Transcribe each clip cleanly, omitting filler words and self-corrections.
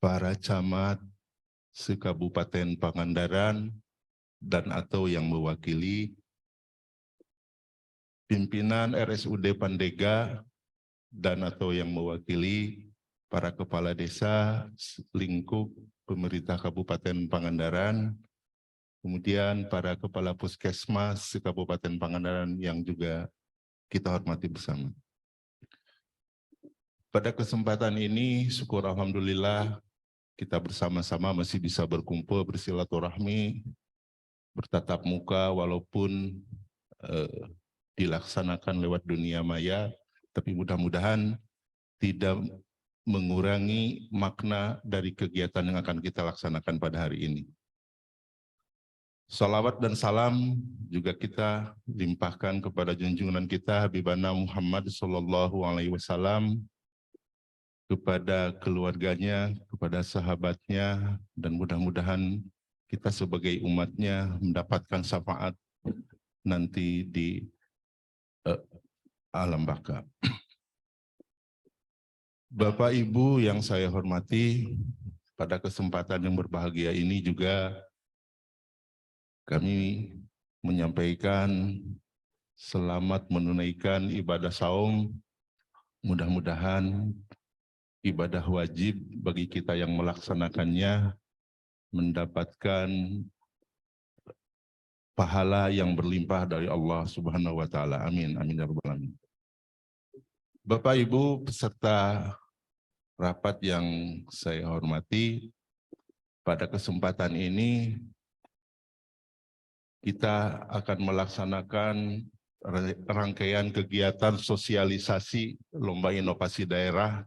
para camat se-Kabupaten Pangandaran dan atau yang mewakili, pimpinan RSUD Pandega dan atau yang mewakili, para kepala desa lingkup pemerintah Kabupaten Pangandaran, kemudian para kepala puskesmas se-Kabupaten Pangandaran yang juga kita hormati bersama. Pada kesempatan ini, syukur alhamdulillah kita bersama-sama masih bisa berkumpul, bersilaturahmi, bertatap muka walaupun dilaksanakan lewat dunia maya, tapi mudah-mudahan tidak mengurangi makna dari kegiatan yang akan kita laksanakan pada hari ini. Salawat dan salam juga kita limpahkan kepada junjungan kita Habibana Muhammad SAW, kepada keluarganya, kepada sahabatnya, dan mudah-mudahan kita sebagai umatnya mendapatkan syafaat nanti di alam baka. Bapak Ibu yang saya hormati, pada kesempatan yang berbahagia ini juga kami menyampaikan selamat menunaikan ibadah saum. Mudah-mudahan ibadah wajib bagi kita yang melaksanakannya mendapatkan pahala yang berlimpah dari Allah Subhanahu wa taala. Amin. Amin ya rabbal alamin. Bapak Ibu peserta rapat yang saya hormati, pada kesempatan ini kita akan melaksanakan rangkaian kegiatan sosialisasi Lomba Inovasi Daerah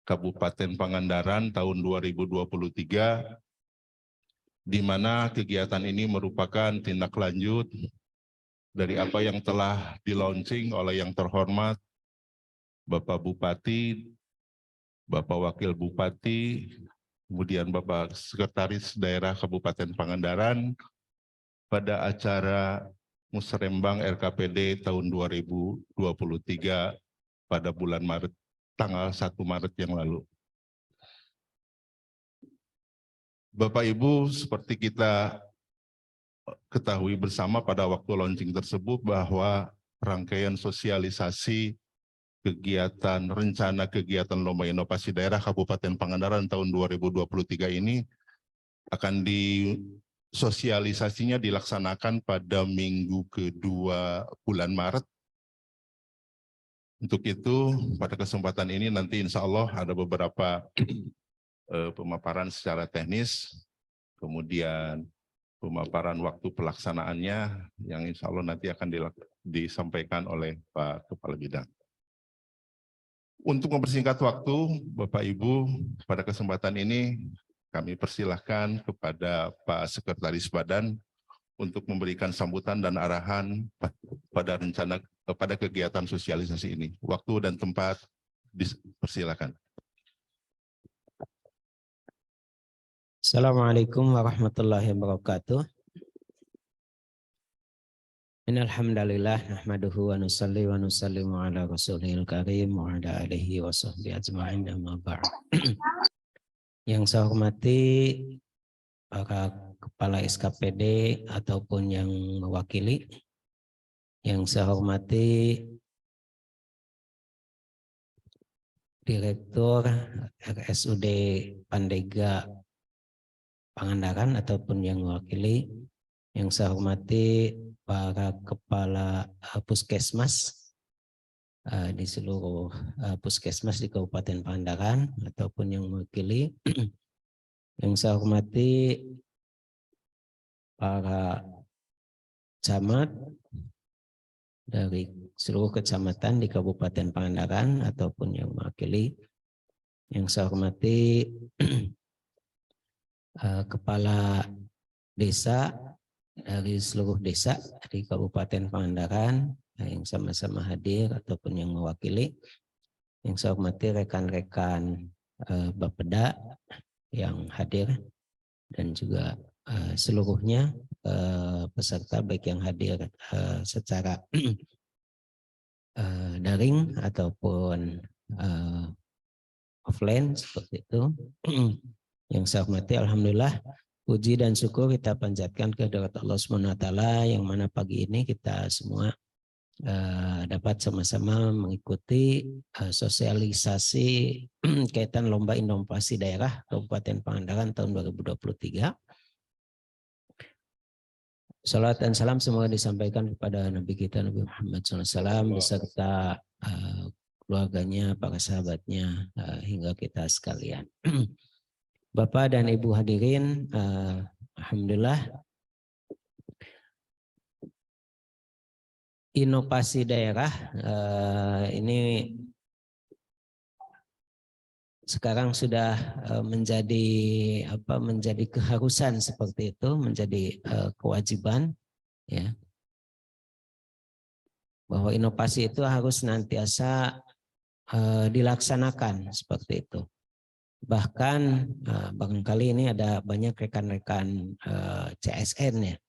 Kabupaten Pangandaran tahun 2023, di mana kegiatan ini merupakan tindak lanjut dari apa yang telah di-launching oleh yang terhormat Bapak Bupati, Bapak Wakil Bupati, kemudian Bapak Sekretaris Daerah Kabupaten Pangandaran pada acara Musrembang RKPD tahun 2023 pada bulan Maret, tanggal 1 Maret yang lalu. Bapak Ibu, seperti kita ketahui bersama pada waktu launching tersebut bahwa rangkaian sosialisasi kegiatan, rencana kegiatan Lomba Inovasi Daerah Kabupaten Pangandaran tahun 2023 ini akan sosialisasinya dilaksanakan pada minggu kedua bulan Maret. Untuk itu, pada kesempatan ini nanti insya Allah ada beberapa pemaparan secara teknis, kemudian pemaparan waktu pelaksanaannya yang insya Allah nanti akan disampaikan oleh Pak Kepala Bidang. Untuk mempersingkat waktu, Bapak Ibu, pada kesempatan ini kami persilahkan kepada Pak Sekretaris Badan untuk memberikan sambutan dan arahan pada kegiatan sosialisasi ini. Waktu dan tempat dipersilakan. Assalamualaikum warahmatullahi wabarakatuh. Innal hamdalillah nahmaduhu wa nusalli wa nusallimu ala rasulil karim wa ala alihi wa sahbihi ajma'in amma ba'd. Yang saya hormati para kepala SKPD ataupun yang mewakili, yang saya hormati Direktur RSUD Pandega Pangandaran ataupun yang mewakili, yang saya hormati para kepala puskesmas di seluruh puskesmas di Kabupaten Pangandaran ataupun yang mewakili, yang saya hormati para camat dari seluruh kecamatan di Kabupaten Pangandaran ataupun yang mewakili, yang saya hormati kepala desa dari seluruh desa di Kabupaten Pangandaran yang sama-sama hadir ataupun yang mewakili, yang saya hormati rekan-rekan Bapeda yang hadir dan juga seluruhnya peserta baik yang hadir secara daring ataupun offline seperti itu. Yang saya hormati, alhamdulillah, puji dan syukur kita panjatkan kehadirat Allah SWT yang mana pagi ini kita semua dapat sama-sama mengikuti sosialisasi kaitan lomba inovasi daerah Kabupaten Pangandaran tahun 2023. Salat dan salam semoga disampaikan kepada Nabi kita Nabi Muhammad SAW beserta keluarganya, para sahabatnya, hingga kita sekalian. Bapak dan Ibu hadirin, alhamdulillah inovasi daerah ini sekarang sudah menjadi keharusan seperti itu, menjadi kewajiban, ya, bahwa inovasi itu harus senantiasa dilaksanakan seperti itu. Bahkan barangkali ini ada banyak rekan-rekan CSN ya,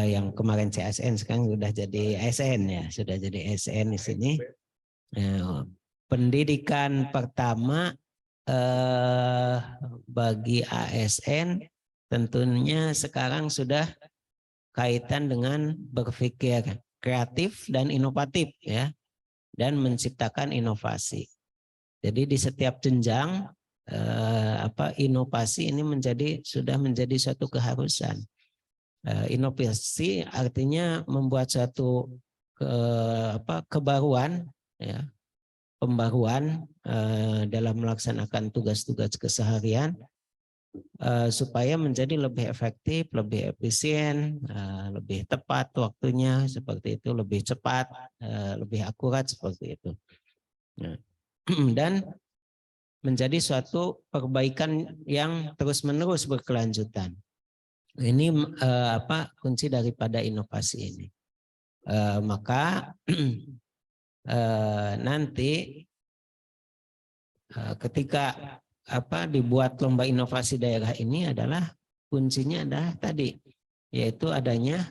yang kemarin CSN sekarang sudah jadi ASN ya, sudah jadi ASN di sini. Pendidikan pertama bagi ASN tentunya sekarang sudah kaitan dengan berpikir kreatif dan inovatif ya, dan menciptakan inovasi. Jadi di setiap jenjang inovasi ini sudah menjadi suatu keharusan. Inovasi artinya membuat suatu kebaruan, ya, pembaruan dalam melaksanakan tugas-tugas keseharian supaya menjadi lebih efektif, lebih efisien, lebih tepat waktunya seperti itu, lebih cepat, lebih akurat seperti itu. Nah, dan menjadi suatu perbaikan yang terus-menerus berkelanjutan. Ini kunci daripada inovasi ini. Maka nanti ketika dibuat lomba inovasi daerah ini adalah kuncinya adalah tadi, yaitu adanya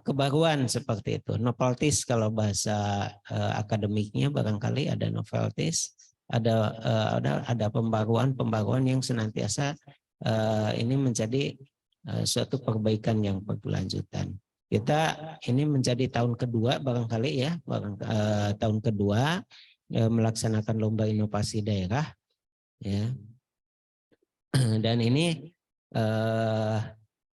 kebaruan seperti itu, novelties kalau bahasa akademiknya, barangkali ada novelties, ada pembaruan yang senantiasa ini menjadi suatu perbaikan yang berkelanjutan. Kita ini menjadi tahun kedua barangkali ya, tahun kedua melaksanakan lomba inovasi daerah ya, dan ini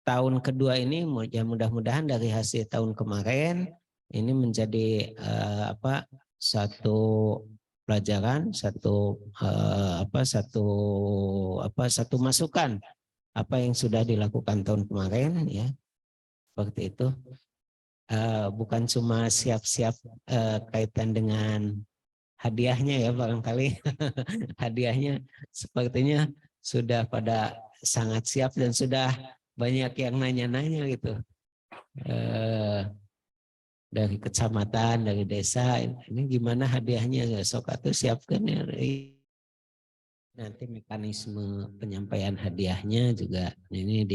tahun kedua ini ya mudah-mudahan dari hasil tahun kemarin ini menjadi satu pelajaran, satu masukan apa yang sudah dilakukan tahun kemarin ya, seperti itu. Bukan cuma siap-siap kaitan dengan hadiahnya ya, barangkali hadiahnya sepertinya sudah pada sangat siap dan sudah banyak yang nanya-nanya gitu, dari kecamatan, dari desa, ini gimana hadiahnya, sok atuh siapkan ya. Nanti mekanisme penyampaian hadiahnya juga ini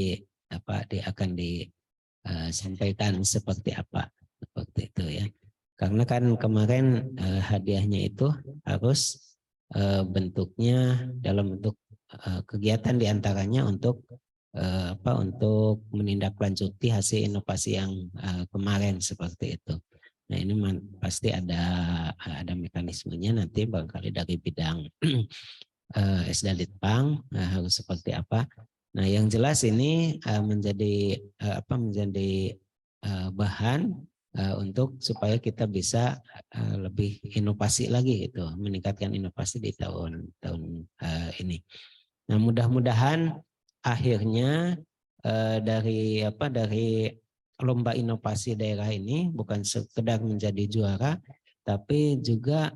akan disampaikan seperti apa, seperti itu ya. Karena kan kemarin hadiahnya itu harus bentuknya dalam bentuk kegiatan diantaranya untuk menindaklanjuti hasil inovasi yang kemarin seperti itu. Nah ini pasti ada mekanismenya nanti barangkali dari bidang Esdalitpang harus seperti apa. Nah yang jelas ini menjadi bahan untuk supaya kita bisa lebih inovasi lagi gitu, meningkatkan inovasi di tahun ini. Nah mudah-mudahan akhirnya dari lomba inovasi daerah ini bukan sekedar menjadi juara, tapi juga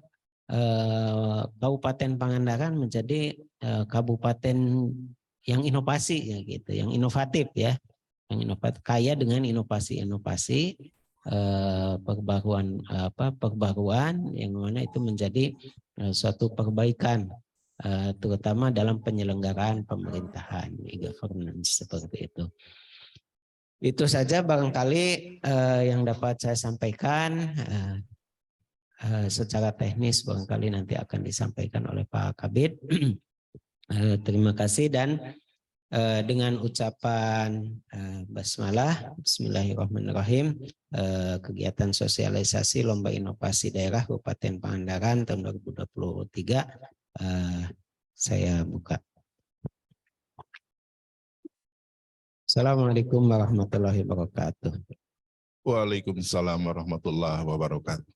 Kabupaten Pangandaran menjadi kabupaten yang inovasi ya gitu, yang inovatif ya, yang inovatif, kaya dengan inovasi-inovasi perbaruan yang mana itu menjadi suatu perbaikan terutama dalam penyelenggaraan pemerintahan, e-governance seperti itu. Itu saja barangkali yang dapat saya sampaikan. secara teknis barangkali nanti akan disampaikan oleh Pak Kabid. Terima kasih dan dengan ucapan basmalah, bismillahirrahmanirrahim, kegiatan sosialisasi Lomba Inovasi Daerah Kabupaten Pangandaran tahun 2023 saya buka. Assalamualaikum warahmatullahi wabarakatuh. Waalaikumsalam warahmatullahi wabarakatuh.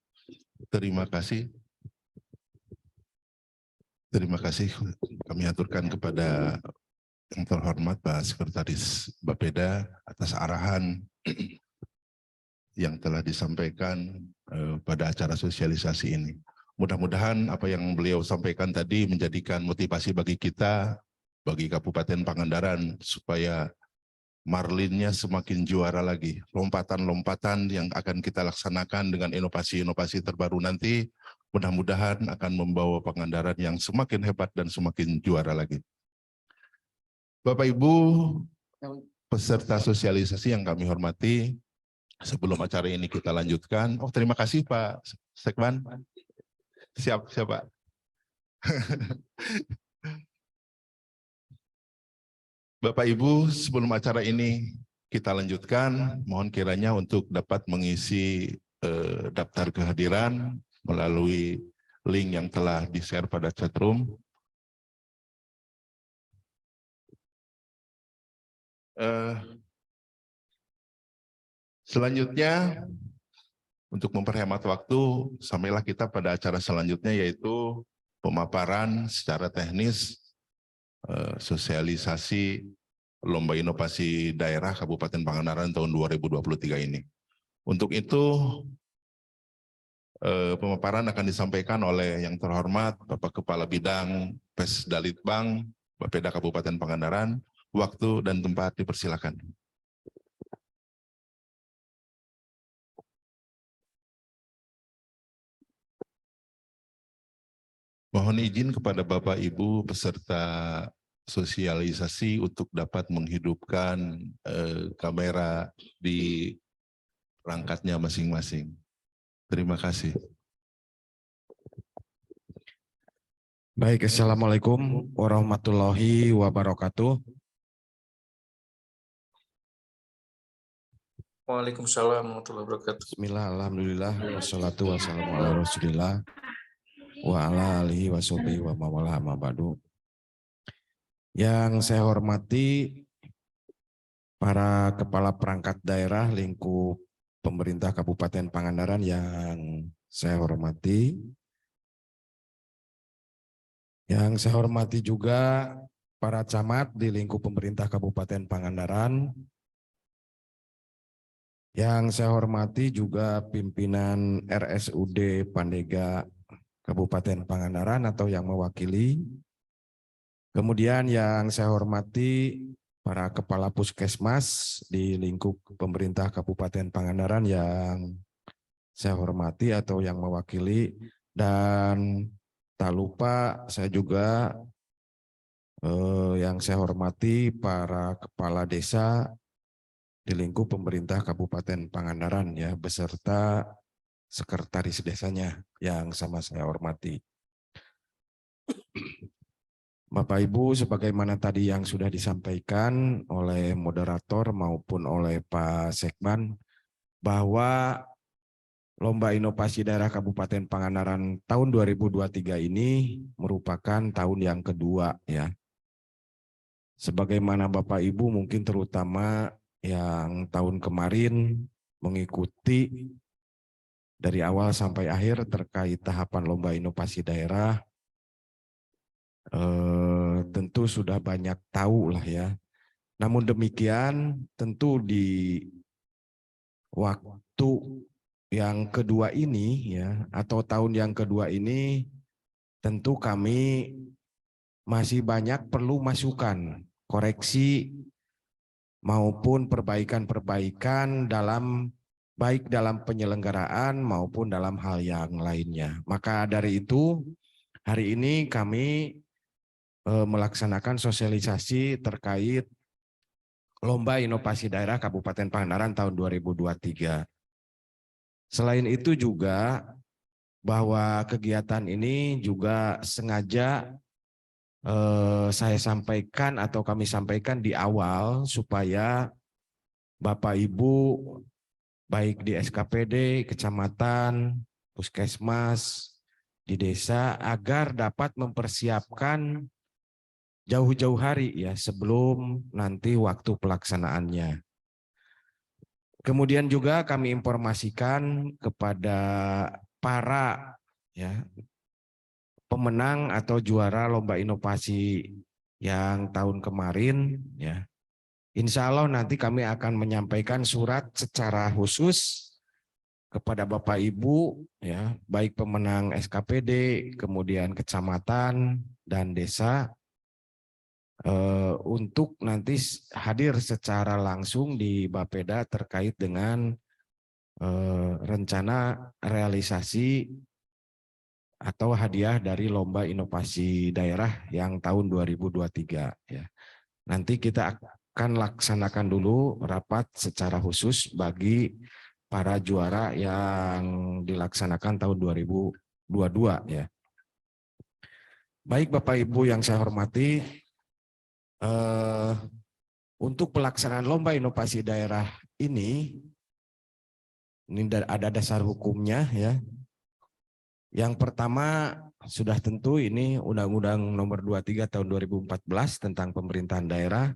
Terima kasih. Terima kasih kami aturkan kepada yang terhormat Pak Sekretaris Bapeda atas arahan yang telah disampaikan pada acara sosialisasi ini. Mudah-mudahan apa yang beliau sampaikan tadi menjadikan motivasi bagi kita, bagi Kabupaten Pangandaran, supaya marlinnya semakin juara lagi. Lompatan-lompatan yang akan kita laksanakan dengan inovasi-inovasi terbaru nanti, mudah-mudahan akan membawa Pangandaran yang semakin hebat dan semakin juara lagi. Bapak Ibu peserta sosialisasi yang kami hormati, sebelum acara ini kita lanjutkan. Oh, terima kasih Pak Sekman. Siap, Pak. Bapak Ibu, sebelum acara ini kita lanjutkan, mohon kiranya untuk dapat mengisi daftar kehadiran melalui link yang telah di-share pada chatroom. Selanjutnya, untuk memperhemat waktu, sampailah kita pada acara selanjutnya, yaitu pemaparan secara teknis sosialisasi Lomba Inovasi Daerah Kabupaten Pangandaran tahun 2023 ini. Untuk itu, pemaparan akan disampaikan oleh yang terhormat Bapak Kepala Bidang Pesdalitbang Bapeda Kabupaten Pangandaran. Waktu dan tempat dipersilakan. Mohon izin kepada Bapak Ibu peserta sosialisasi untuk dapat menghidupkan kamera di perangkatnya masing-masing. Terima kasih. Baik, Assalamualaikum warahmatullahi wabarakatuh. Waalaikumsalam warahmatullahi wabarakatuh. Bismillah, alhamdulillah, wassalatu wassalamu ala rasulillah, wa ala alihi wa sahbihi wa mawala amma ba'du. Yang saya hormati para kepala perangkat daerah lingkup pemerintah Kabupaten Pangandaran yang saya hormati. Yang saya hormati juga para camat di lingkup pemerintah Kabupaten Pangandaran. Yang saya hormati juga pimpinan RSUD Pandega Kabupaten Pangandaran atau yang mewakili. Kemudian yang saya hormati para kepala puskesmas di lingkup pemerintah Kabupaten Pangandaran yang saya hormati atau yang mewakili. Dan tak lupa saya juga yang saya hormati para kepala desa di lingkup pemerintah Kabupaten Pangandaran ya beserta sekretaris desanya yang sama saya hormati. Bapak Ibu, sebagaimana tadi yang sudah disampaikan oleh moderator maupun oleh Pak Sekman bahwa Lomba Inovasi Daerah Kabupaten Pangandaran tahun 2023 ini merupakan tahun yang kedua ya. Sebagaimana Bapak Ibu mungkin terutama yang tahun kemarin mengikuti dari awal sampai akhir terkait tahapan Lomba Inovasi Daerah, tentu sudah banyak tahu lah ya. Namun demikian tentu di waktu yang kedua ini ya atau tahun yang kedua ini tentu kami masih banyak perlu masukan, koreksi maupun perbaikan-perbaikan dalam baik dalam penyelenggaraan maupun dalam hal yang lainnya. Maka dari itu hari ini kami melaksanakan sosialisasi terkait Lomba Inovasi Daerah Kabupaten Pangandaran tahun 2023. Selain itu juga bahwa kegiatan ini juga sengaja saya sampaikan atau kami sampaikan di awal supaya Bapak Ibu baik di SKPD, kecamatan, puskesmas, di desa agar dapat mempersiapkan jauh-jauh hari ya sebelum nanti waktu pelaksanaannya. Kemudian juga kami informasikan kepada para ya pemenang atau juara lomba inovasi yang tahun kemarin ya. Insya Allah nanti kami akan menyampaikan surat secara khusus kepada Bapak Ibu ya, baik pemenang SKPD, kemudian kecamatan dan desa untuk nanti hadir secara langsung di Bapeda terkait dengan rencana realisasi atau hadiah dari lomba inovasi daerah yang tahun 2023 ya. Nanti kita akan laksanakan dulu rapat secara khusus bagi para juara yang dilaksanakan tahun 2022 ya. Baik Bapak Ibu yang saya hormati, untuk pelaksanaan lomba inovasi daerah ini ada dasar hukumnya ya. Yang pertama sudah tentu ini Undang-Undang Nomor 23 Tahun 2014 tentang pemerintahan daerah.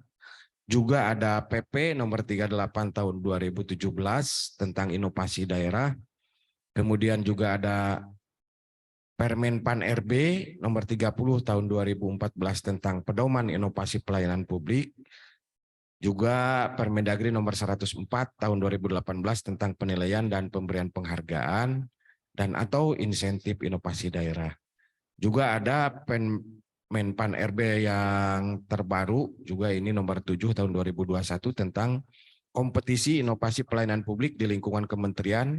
Juga ada PP Nomor 38 Tahun 2017 tentang inovasi daerah. Kemudian juga ada Permen Pan RB Nomor 30 Tahun 2014 tentang pedoman inovasi pelayanan publik. Juga Permendagri Nomor 104 Tahun 2018 tentang penilaian dan pemberian penghargaan dan atau insentif inovasi daerah. Juga ada Menpan RB yang terbaru, juga ini nomor 7 tahun 2021 tentang kompetisi inovasi pelayanan publik di lingkungan kementerian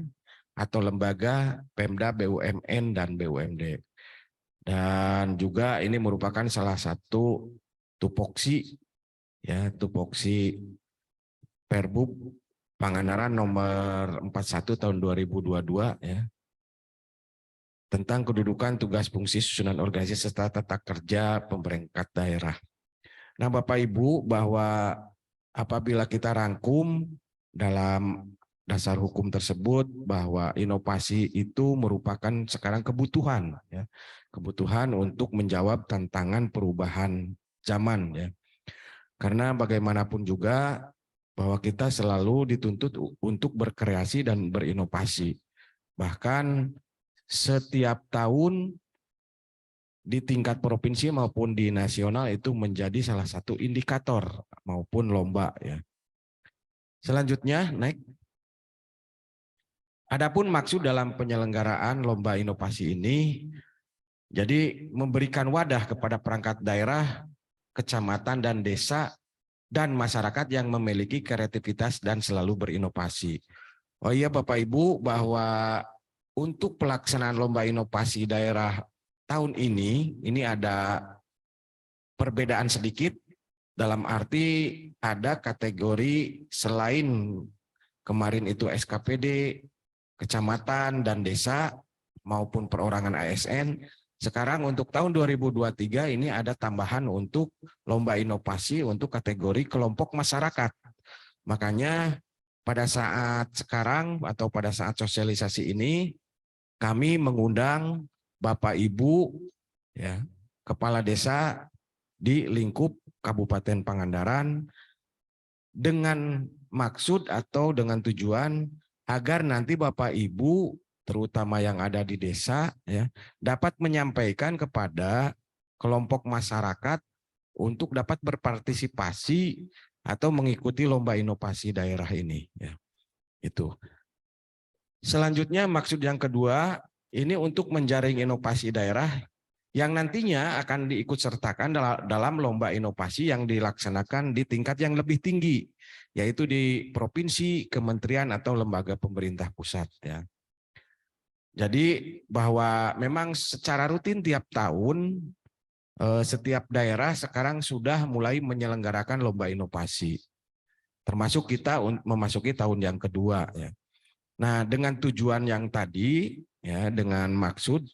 atau lembaga, Pemda, BUMN, dan BUMD. Dan juga ini merupakan salah satu tupoksi, ya, tupoksi Perbub Pangandaran nomor 41 tahun 2022, ya, tentang kedudukan tugas fungsi susunan organisasi serta tata kerja pemerintah daerah. Nah Bapak Ibu, bahwa apabila kita rangkum dalam dasar hukum tersebut bahwa inovasi itu merupakan sekarang kebutuhan, ya, kebutuhan untuk menjawab tantangan perubahan zaman, ya. Karena bagaimanapun juga bahwa kita selalu dituntut untuk berkreasi dan berinovasi. Bahkan setiap tahun di tingkat provinsi maupun di nasional itu menjadi salah satu indikator maupun lomba, ya. Selanjutnya naik. Adapun maksud dalam penyelenggaraan lomba inovasi ini, jadi memberikan wadah kepada perangkat daerah, kecamatan dan desa dan masyarakat yang memiliki kreativitas dan selalu berinovasi. Oh iya Bapak Ibu, bahwa untuk pelaksanaan lomba inovasi daerah tahun ini ada perbedaan sedikit, dalam arti ada kategori selain kemarin itu SKPD, kecamatan dan desa maupun perorangan ASN. Sekarang untuk tahun 2023 ini ada tambahan untuk lomba inovasi untuk kategori kelompok masyarakat. Makanya pada saat sekarang atau pada saat sosialisasi ini kami mengundang Bapak Ibu, ya, kepala desa di lingkup Kabupaten Pangandaran dengan maksud atau dengan tujuan agar nanti Bapak Ibu terutama yang ada di desa, ya, dapat menyampaikan kepada kelompok masyarakat untuk dapat berpartisipasi atau mengikuti lomba inovasi daerah ini, ya. Itu. Selanjutnya maksud yang kedua ini untuk menjaring inovasi daerah yang nantinya akan diikutsertakan dalam lomba inovasi yang dilaksanakan di tingkat yang lebih tinggi, yaitu di provinsi, kementerian atau lembaga pemerintah pusat, ya. Jadi bahwa memang secara rutin tiap tahun setiap daerah sekarang sudah mulai menyelenggarakan lomba inovasi, termasuk kita memasuki tahun yang kedua, ya. Nah dengan tujuan yang tadi, ya, dengan maksud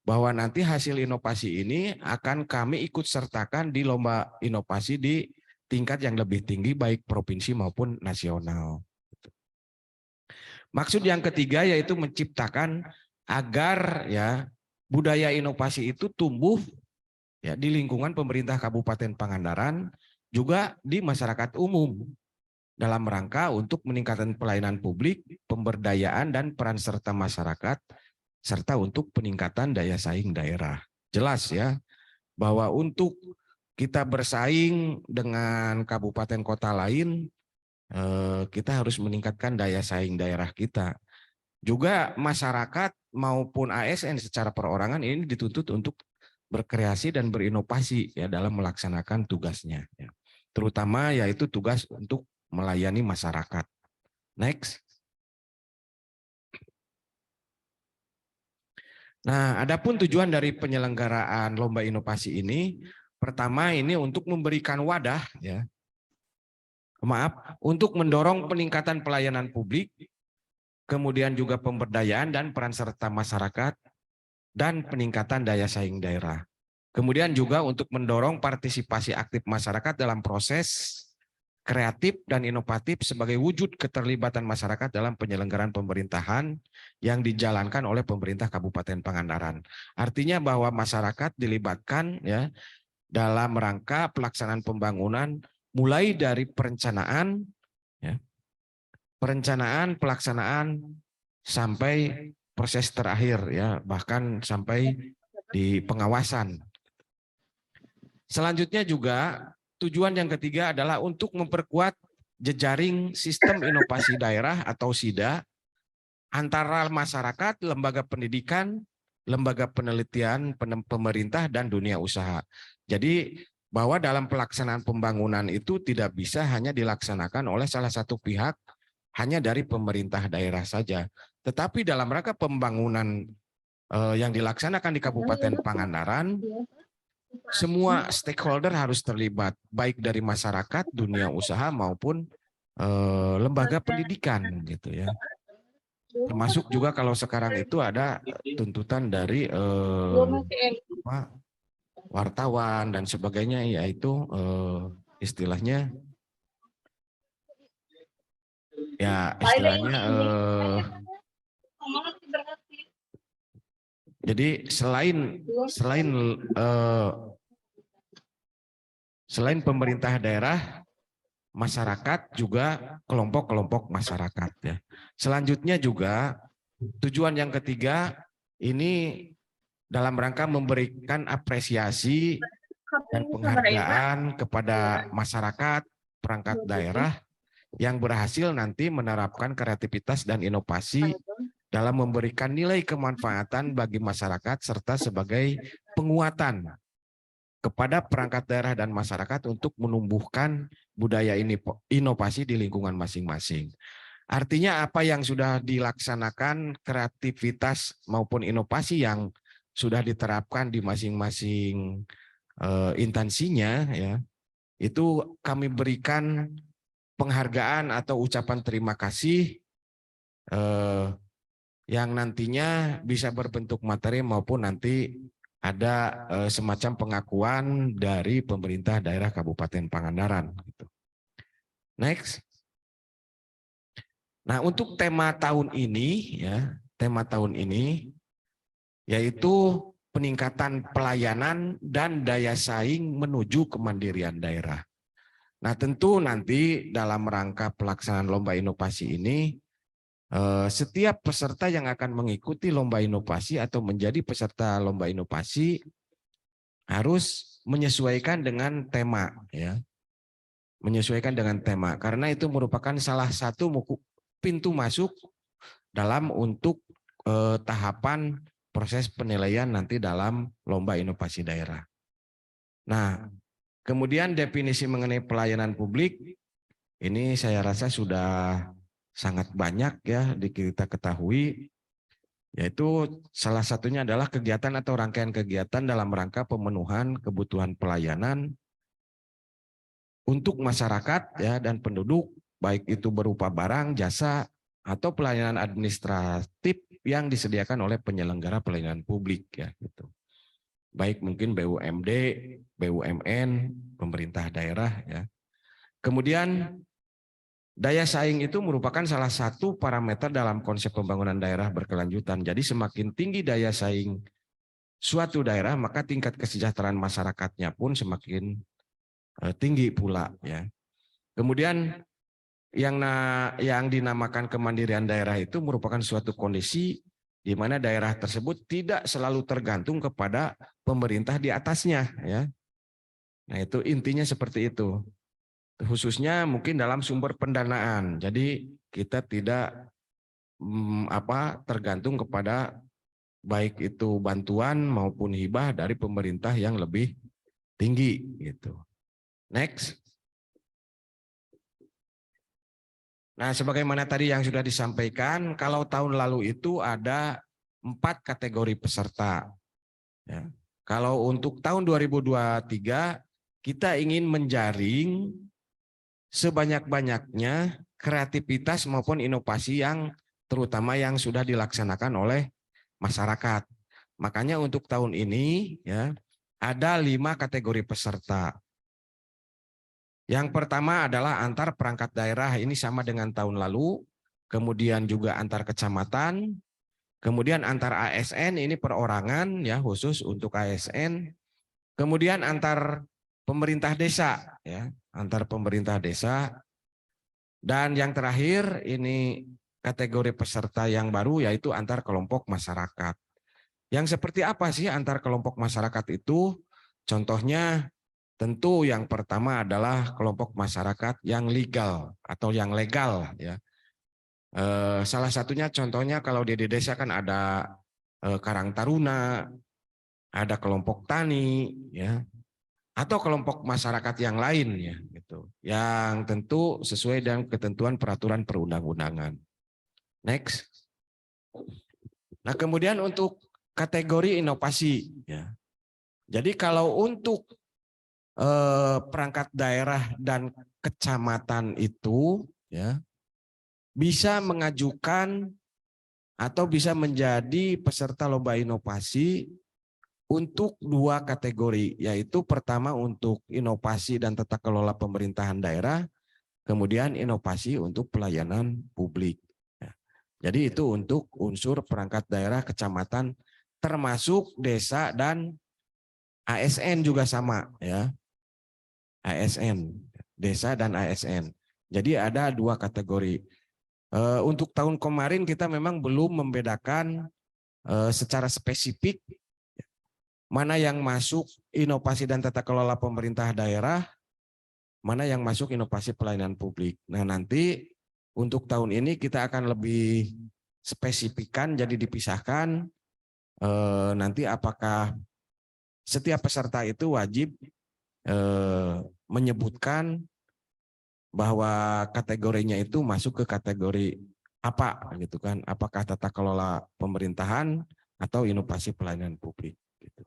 bahwa nanti hasil inovasi ini akan kami ikut sertakan di lomba inovasi di tingkat yang lebih tinggi baik provinsi maupun nasional. Maksud yang ketiga yaitu menciptakan agar ya budaya inovasi itu tumbuh ya di lingkungan pemerintah Kabupaten Pangandaran juga di masyarakat umum dalam rangka untuk meningkatkan pelayanan publik, pemberdayaan dan peran serta masyarakat serta untuk peningkatan daya saing daerah. Jelas ya bahwa untuk kita bersaing dengan kabupaten kota lain, kita harus meningkatkan daya saing daerah kita. Juga masyarakat maupun ASN secara perorangan ini dituntut untuk berkreasi dan berinovasi ya dalam melaksanakan tugasnya. Ya. Terutama yaitu tugas untuk melayani masyarakat. Next. Nah, adapun tujuan dari penyelenggaraan lomba inovasi ini, pertama ini untuk memberikan wadah, ya, untuk mendorong peningkatan pelayanan publik, kemudian juga pemberdayaan dan peran serta masyarakat, dan peningkatan daya saing daerah. Kemudian juga untuk mendorong partisipasi aktif masyarakat dalam proses kreatif dan inovatif sebagai wujud keterlibatan masyarakat dalam penyelenggaraan pemerintahan yang dijalankan oleh pemerintah Kabupaten Pangandaran. Artinya bahwa masyarakat dilibatkan ya dalam rangka pelaksanaan pembangunan mulai dari perencanaan, ya, pelaksanaan sampai proses terakhir ya, bahkan sampai di pengawasan. Selanjutnya juga tujuan yang ketiga adalah untuk memperkuat jejaring sistem inovasi daerah atau SIDA antara masyarakat, lembaga pendidikan, lembaga penelitian, pemerintah, dan dunia usaha. Jadi bahwa dalam pelaksanaan pembangunan itu tidak bisa hanya dilaksanakan oleh salah satu pihak, hanya dari pemerintah daerah saja. Tetapi dalam rangka pembangunan yang dilaksanakan di Kabupaten Pangandaran, semua stakeholder harus terlibat, baik dari masyarakat, dunia usaha maupun lembaga pendidikan, gitu ya. Termasuk juga kalau sekarang itu ada tuntutan dari wartawan dan sebagainya, yaitu istilahnya jadi selain pemerintah daerah, masyarakat juga kelompok-kelompok masyarakat ya. Selanjutnya juga tujuan yang ketiga ini dalam rangka memberikan apresiasi dan penghargaan kepada masyarakat perangkat daerah yang berhasil nanti menerapkan kreativitas dan inovasi dalam memberikan nilai kemanfaatan bagi masyarakat serta sebagai penguatan kepada perangkat daerah dan masyarakat untuk menumbuhkan budaya inovasi di lingkungan masing-masing. Artinya apa yang sudah dilaksanakan, kreativitas maupun inovasi yang sudah diterapkan di masing-masing instansinya, ya, itu kami berikan penghargaan atau ucapan terima kasih yang nantinya bisa berbentuk materi maupun nanti ada semacam pengakuan dari pemerintah daerah Kabupaten Pangandaran. Next. Nah, untuk tema tahun ini, ya, tema tahun ini yaitu peningkatan pelayanan dan daya saing menuju kemandirian daerah. Nah, tentu nanti dalam rangka pelaksanaan lomba inovasi ini, setiap peserta yang akan mengikuti lomba inovasi atau menjadi peserta lomba inovasi harus menyesuaikan dengan tema, ya, menyesuaikan dengan tema, karena itu merupakan salah satu pintu masuk dalam untuk tahapan proses penilaian nanti dalam lomba inovasi daerah. Nah, kemudian definisi mengenai pelayanan publik ini saya rasa sudah sangat banyak ya kita ketahui, yaitu salah satunya adalah kegiatan atau rangkaian kegiatan dalam rangka pemenuhan kebutuhan pelayanan untuk masyarakat ya dan penduduk, baik itu berupa barang, jasa, atau pelayanan administratif yang disediakan oleh penyelenggara pelayanan publik ya gitu. Baik mungkin BUMD, BUMN, pemerintah daerah ya. Kemudian daya saing itu merupakan salah satu parameter dalam konsep pembangunan daerah berkelanjutan. Jadi semakin tinggi daya saing suatu daerah, maka tingkat kesejahteraan masyarakatnya pun semakin tinggi pula ya. Kemudian yang dinamakan kemandirian daerah itu merupakan suatu kondisi di mana daerah tersebut tidak selalu tergantung kepada pemerintah di atasnya ya. Nah, itu intinya seperti itu. Khususnya mungkin dalam sumber pendanaan. Jadi kita tidak tergantung kepada baik itu bantuan maupun hibah dari pemerintah yang lebih tinggi gitu. Next. Nah, sebagaimana tadi yang sudah disampaikan, kalau tahun lalu itu ada 4 kategori peserta. Ya. Kalau untuk tahun 2023, kita ingin menjaring sebanyak-banyaknya kreativitas maupun inovasi yang terutama yang sudah dilaksanakan oleh masyarakat. Makanya untuk tahun ini ya ada 5 kategori peserta. Yang pertama adalah antar perangkat daerah, ini sama dengan tahun lalu, kemudian juga antar kecamatan, kemudian antar ASN, ini perorangan ya khusus untuk ASN, kemudian antar pemerintah desa ya, antar pemerintah desa, dan yang terakhir ini kategori peserta yang baru yaitu antar kelompok masyarakat. Yang seperti apa sih antar kelompok masyarakat itu? Contohnya tentu yang pertama adalah kelompok masyarakat yang legal atau yang legal ya. Salah satunya contohnya kalau di desa kan ada Karang Taruna, ada kelompok tani ya, atau kelompok masyarakat yang lain ya gitu. Yang tentu sesuai dengan ketentuan peraturan perundang-undangan. Next. Nah, kemudian untuk kategori inovasi ya. Jadi kalau untuk perangkat daerah dan kecamatan itu ya bisa mengajukan atau bisa menjadi peserta lomba inovasi untuk 2 kategori, yaitu pertama untuk inovasi dan tata kelola pemerintahan daerah, kemudian inovasi untuk pelayanan publik. Ya. Jadi itu untuk unsur perangkat daerah, kecamatan, termasuk desa dan ASN juga sama ya. ASN, desa dan ASN. Jadi ada 2 kategori. Untuk tahun kemarin kita memang belum membedakan secara spesifik mana yang masuk inovasi dan tata kelola pemerintah daerah, mana yang masuk inovasi pelayanan publik. Nah, nanti untuk tahun ini kita akan lebih spesifikkan, jadi dipisahkan nanti apakah setiap peserta itu wajib menyebutkan bahwa kategorinya itu masuk ke kategori apa gitu kan, apakah tata kelola pemerintahan atau inovasi pelayanan publik gitu.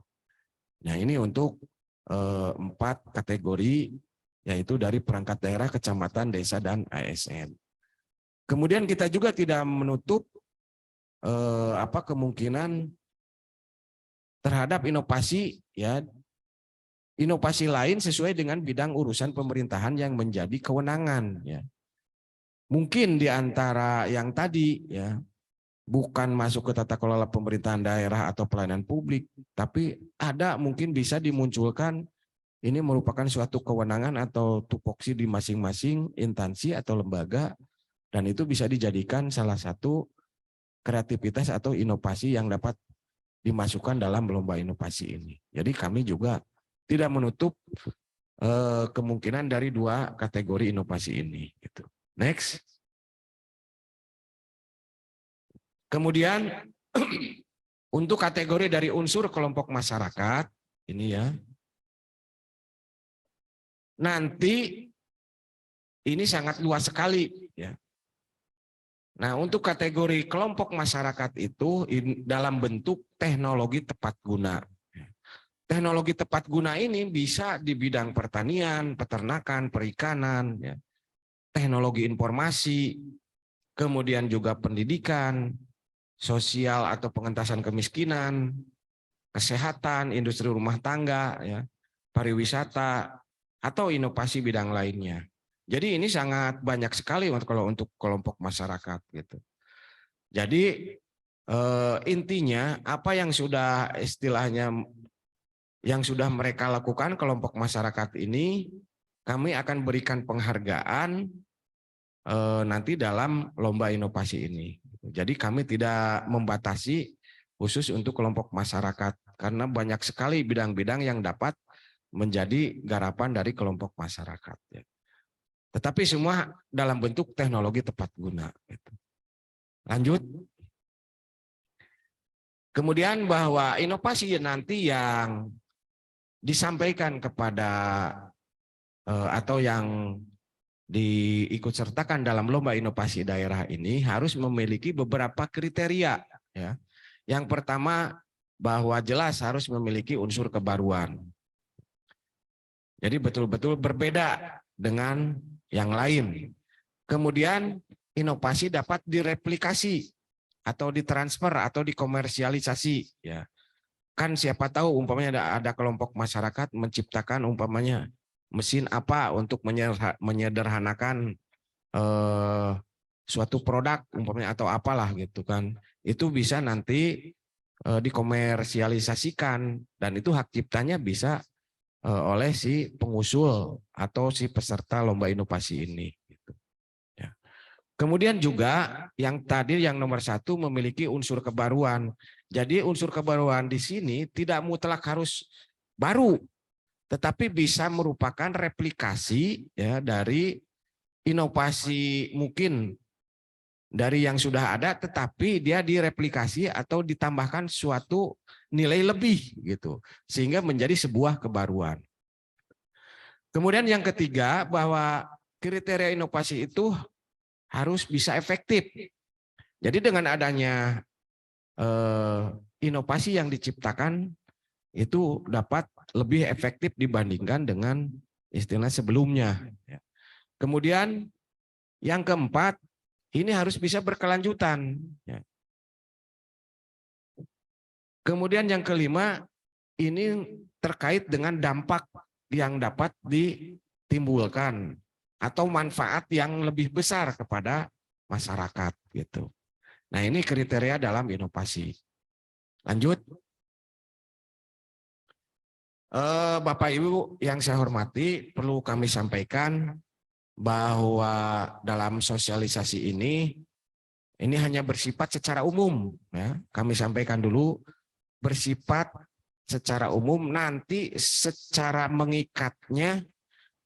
Nah, ini untuk 4 kategori yaitu dari perangkat daerah, kecamatan, desa dan ASN. Kemudian kita juga tidak menutup kemungkinan terhadap inovasi ya. Inovasi lain sesuai dengan bidang urusan pemerintahan yang menjadi kewenangan ya. Mungkin di antara yang tadi ya bukan masuk ke tata kelola pemerintahan daerah atau pelayanan publik, tapi ada mungkin bisa dimunculkan ini merupakan suatu kewenangan atau tupoksi di masing-masing instansi atau lembaga, dan itu bisa dijadikan salah satu kreativitas atau inovasi yang dapat dimasukkan dalam lomba inovasi ini. Jadi kami juga tidak menutup kemungkinan dari 2 kategori inovasi ini. Gitu. Next. Kemudian untuk kategori dari unsur kelompok masyarakat ini ya. Nanti ini sangat luas sekali ya. Nah, untuk kategori kelompok masyarakat itu dalam bentuk teknologi tepat guna. Teknologi tepat guna ini bisa di bidang pertanian, peternakan, perikanan, ya. Teknologi informasi, kemudian juga pendidikan, sosial atau pengentasan kemiskinan, kesehatan, industri rumah tangga, ya, pariwisata, atau inovasi bidang lainnya. Jadi ini sangat banyak sekali kalau untuk kelompok masyarakat gitu. Jadi intinya apa yang sudah istilahnya yang sudah mereka lakukan kelompok masyarakat ini, kami akan berikan penghargaan nanti dalam lomba inovasi ini. Jadi kami tidak membatasi khusus untuk kelompok masyarakat karena banyak sekali bidang-bidang yang dapat menjadi garapan dari kelompok masyarakat. Tetapi semua dalam bentuk teknologi tepat guna. Lanjut. Kemudian bahwa inovasi nanti yang disampaikan kepada atau yang diikutsertakan dalam lomba inovasi daerah ini harus memiliki beberapa kriteria. Ya. Yang pertama bahwa jelas harus memiliki unsur kebaruan. Jadi betul-betul berbeda dengan yang lain. Kemudian inovasi dapat direplikasi atau ditransfer atau dikomersialisasi. Ya. Kan siapa tahu umpamanya ada kelompok masyarakat menciptakan umpamanya mesin apa untuk menyederhanakan suatu produk umpamanya atau apalah gitu kan. Itu bisa nanti dikomersialisasikan dan itu hak ciptanya bisa oleh si pengusul atau si peserta lomba inovasi ini. Gitu. Ya. Kemudian juga yang tadi yang nomor 1 memiliki unsur kebaruan. Jadi unsur kebaruan di sini tidak mutlak harus baru, tetapi bisa merupakan replikasi ya dari inovasi mungkin dari yang sudah ada, tetapi dia direplikasi atau ditambahkan suatu nilai lebih gitu, sehingga menjadi sebuah kebaruan. Kemudian yang ketiga bahwa kriteria inovasi itu harus bisa efektif. Jadi dengan adanya inovasi yang diciptakan itu dapat lebih efektif dibandingkan dengan istilah sebelumnya. Kemudian yang keempat, ini harus bisa berkelanjutan. Kemudian yang kelima, ini terkait dengan dampak yang dapat ditimbulkan atau manfaat yang lebih besar kepada masyarakat gitu. Nah, ini kriteria dalam inovasi. Lanjut. Bapak Ibu yang saya hormati, perlu kami sampaikan bahwa dalam sosialisasi ini hanya bersifat secara umum. Ya. Kami sampaikan dulu bersifat secara umum, nanti secara mengikatnya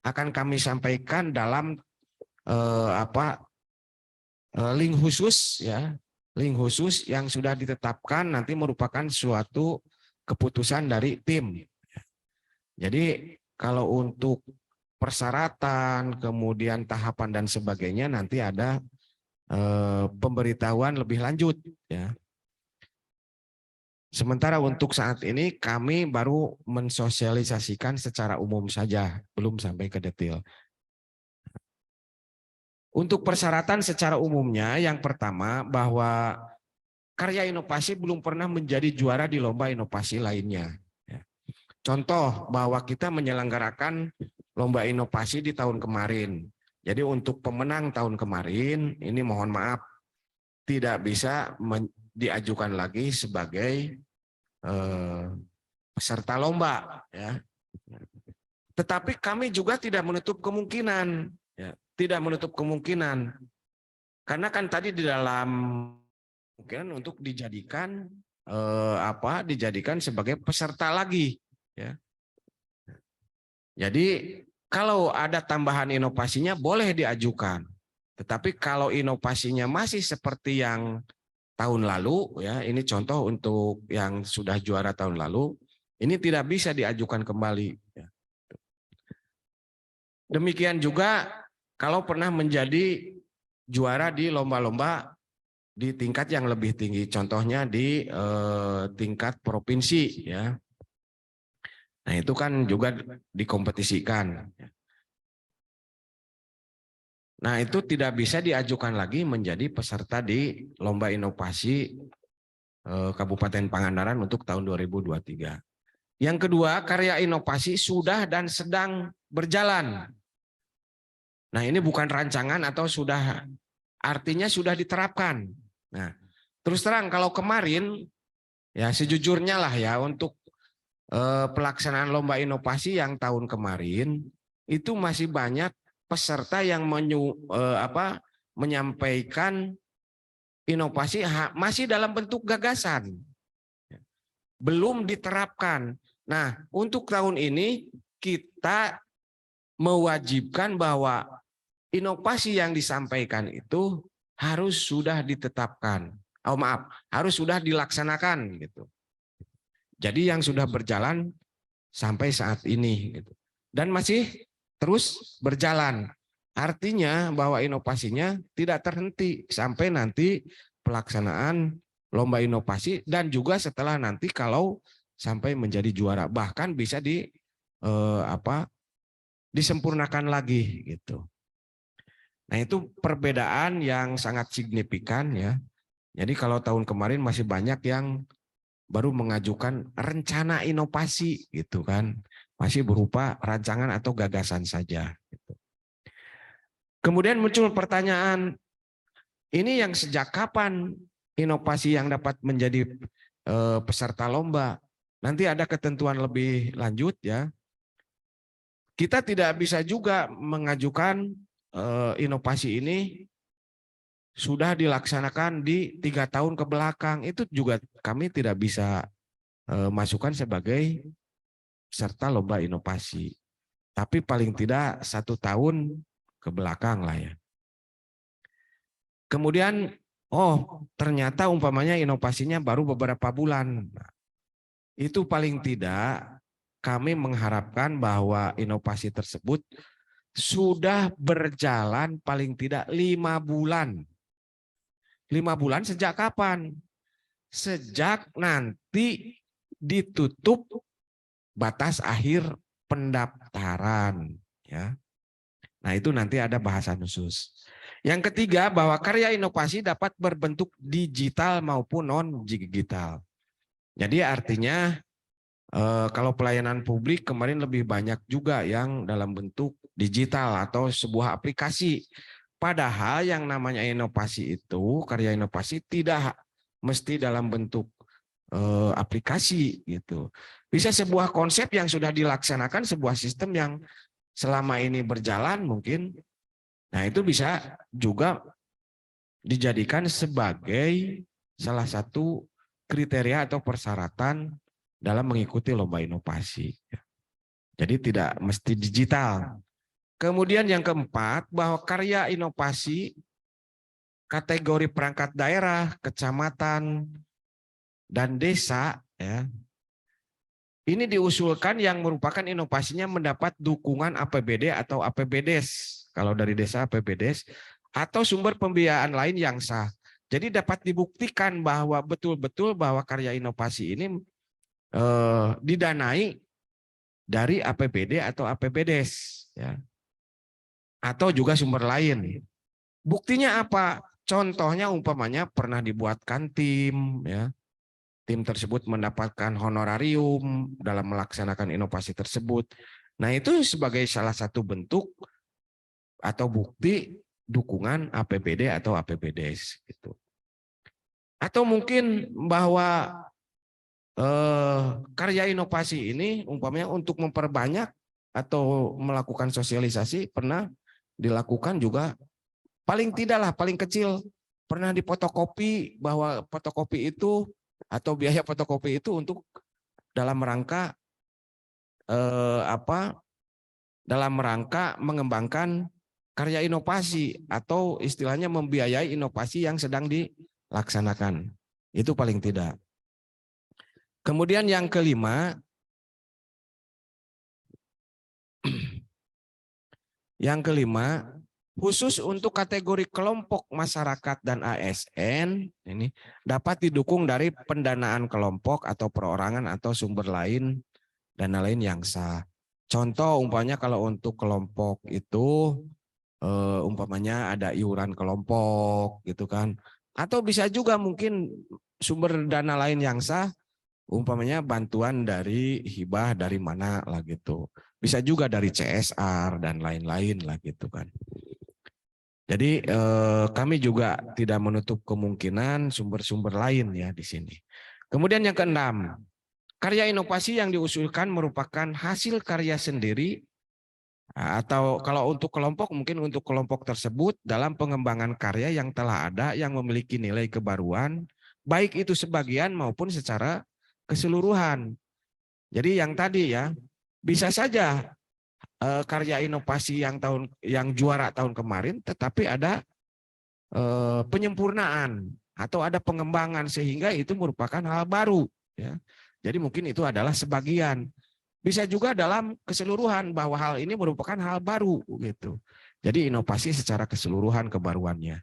akan kami sampaikan dalam link khusus ya, link khusus yang sudah ditetapkan nanti merupakan suatu keputusan dari tim. Jadi kalau untuk persyaratan, kemudian tahapan dan sebagainya nanti ada pemberitahuan lebih lanjut ya. Sementara untuk saat ini kami baru mensosialisasikan secara umum saja, belum sampai ke detail. Untuk persyaratan secara umumnya yang pertama bahwa karya inovasi belum pernah menjadi juara di lomba inovasi lainnya. Contoh bahwa kita menyelenggarakan lomba inovasi di tahun kemarin. Jadi untuk pemenang tahun kemarin ini mohon maaf tidak bisa diajukan lagi sebagai peserta lomba. Ya. Tetapi kami juga tidak menutup kemungkinan, ya, tidak menutup kemungkinan karena kan tadi di dalam mungkin untuk dijadikan dijadikan sebagai peserta lagi. Ya. Jadi kalau ada tambahan inovasinya boleh diajukan. Tetapi kalau inovasinya masih seperti yang tahun lalu, ya ini contoh untuk yang sudah juara tahun lalu, ini tidak bisa diajukan kembali. Ya. Demikian juga kalau pernah menjadi juara di lomba-lomba di tingkat yang lebih tinggi, contohnya di tingkat provinsi, ya. Nah itu kan juga dikompetisikan. Nah itu tidak bisa diajukan lagi menjadi peserta di lomba inovasi Kabupaten Pangandaran untuk tahun 2023. Yang kedua, karya inovasi sudah dan sedang berjalan. Nah, ini bukan rancangan atau sudah, artinya sudah diterapkan. Nah, terus terang kalau kemarin, ya sejujurnya lah ya, untuk pelaksanaan lomba inovasi yang tahun kemarin, itu masih banyak peserta yang menyampaikan inovasi masih dalam bentuk gagasan, belum diterapkan. Nah, untuk tahun ini kita mewajibkan bahwa inovasi yang disampaikan itu harus sudah ditetapkan. Harus sudah dilaksanakan gitu. Jadi yang sudah berjalan sampai saat ini gitu. Dan masih terus berjalan. Artinya bahwa inovasinya tidak terhenti sampai nanti pelaksanaan lomba inovasi dan juga setelah nanti kalau sampai menjadi juara, bahkan bisa disempurnakan lagi gitu. Nah, itu perbedaan yang sangat signifikan ya. Jadi kalau tahun kemarin masih banyak yang baru mengajukan rencana inovasi gitu kan, masih berupa rancangan atau gagasan saja gitu. Kemudian muncul pertanyaan, ini yang sejak kapan inovasi yang dapat menjadi peserta lomba? Nanti ada ketentuan lebih lanjut ya. Kita tidak bisa juga mengajukan inovasi ini sudah dilaksanakan di 3 tahun ke belakang. Itu juga kami tidak bisa masukkan sebagai peserta lomba inovasi. Tapi paling tidak 1 tahun ke belakang lah ya. Kemudian, ternyata umpamanya inovasinya baru beberapa bulan. Itu paling tidak kami mengharapkan bahwa inovasi tersebut sudah berjalan paling tidak 5 bulan. 5 bulan sejak kapan? Sejak nanti ditutup batas akhir pendaftaran. Ya. Nah, itu nanti ada bahasan khusus. Yang ketiga, bahwa karya inovasi dapat berbentuk digital maupun non-digital. Jadi artinya kalau pelayanan publik kemarin lebih banyak juga yang dalam bentuk digital atau sebuah aplikasi. Padahal yang namanya inovasi itu, karya inovasi tidak mesti dalam bentuk aplikasi gitu. Bisa sebuah konsep yang sudah dilaksanakan, sebuah sistem yang selama ini berjalan mungkin, nah itu bisa juga dijadikan sebagai salah satu kriteria atau persyaratan dalam mengikuti lomba inovasi. Jadi tidak mesti digital. Kemudian yang keempat, bahwa karya inovasi kategori perangkat daerah, kecamatan, dan desa ya, ini diusulkan yang merupakan inovasinya mendapat dukungan APBD atau APBDes. Kalau dari desa APBDes atau sumber pembiayaan lain yang sah. Jadi dapat dibuktikan bahwa betul-betul bahwa karya inovasi ini didanai dari APBD atau APBDes ya. Atau juga sumber lain. Buktinya apa? Contohnya umpamanya pernah dibuatkan tim ya. Tim tersebut mendapatkan honorarium dalam melaksanakan inovasi tersebut. Nah, itu sebagai salah satu bentuk atau bukti dukungan APBD atau APBDes gitu. Atau mungkin bahwa karya inovasi ini umpamanya untuk memperbanyak atau melakukan sosialisasi pernah dilakukan juga, paling tidak lah, paling kecil pernah difotokopi, bahwa fotokopi itu atau biaya fotokopi itu untuk dalam rangka dalam rangka mengembangkan karya inovasi atau istilahnya membiayai inovasi yang sedang dilaksanakan. Itu paling tidak. Kemudian yang kelima, khusus untuk kategori kelompok masyarakat dan ASN ini dapat didukung dari pendanaan kelompok atau perorangan atau sumber lain dana lain yang sah. Contoh umpamanya kalau untuk kelompok itu umpamanya ada iuran kelompok gitu kan, Atau bisa juga mungkin sumber dana lain yang sah, umpamanya bantuan dari hibah dari mana lah gitu. Bisa juga dari CSR dan lain-lain lah gitu kan. Jadi kami juga tidak menutup kemungkinan sumber-sumber lain ya di sini. Kemudian yang keenam, karya inovasi yang diusulkan merupakan hasil karya sendiri atau kalau untuk kelompok mungkin untuk kelompok tersebut dalam pengembangan karya yang telah ada yang memiliki nilai kebaruan baik itu sebagian maupun secara keseluruhan. Jadi yang tadi ya bisa saja karya inovasi yang juara tahun kemarin tetapi ada penyempurnaan atau ada pengembangan sehingga itu merupakan hal baru ya. Jadi mungkin itu adalah sebagian. Bisa juga dalam keseluruhan bahwa hal ini merupakan hal baru gitu. Jadi inovasi secara keseluruhan kebaruannya.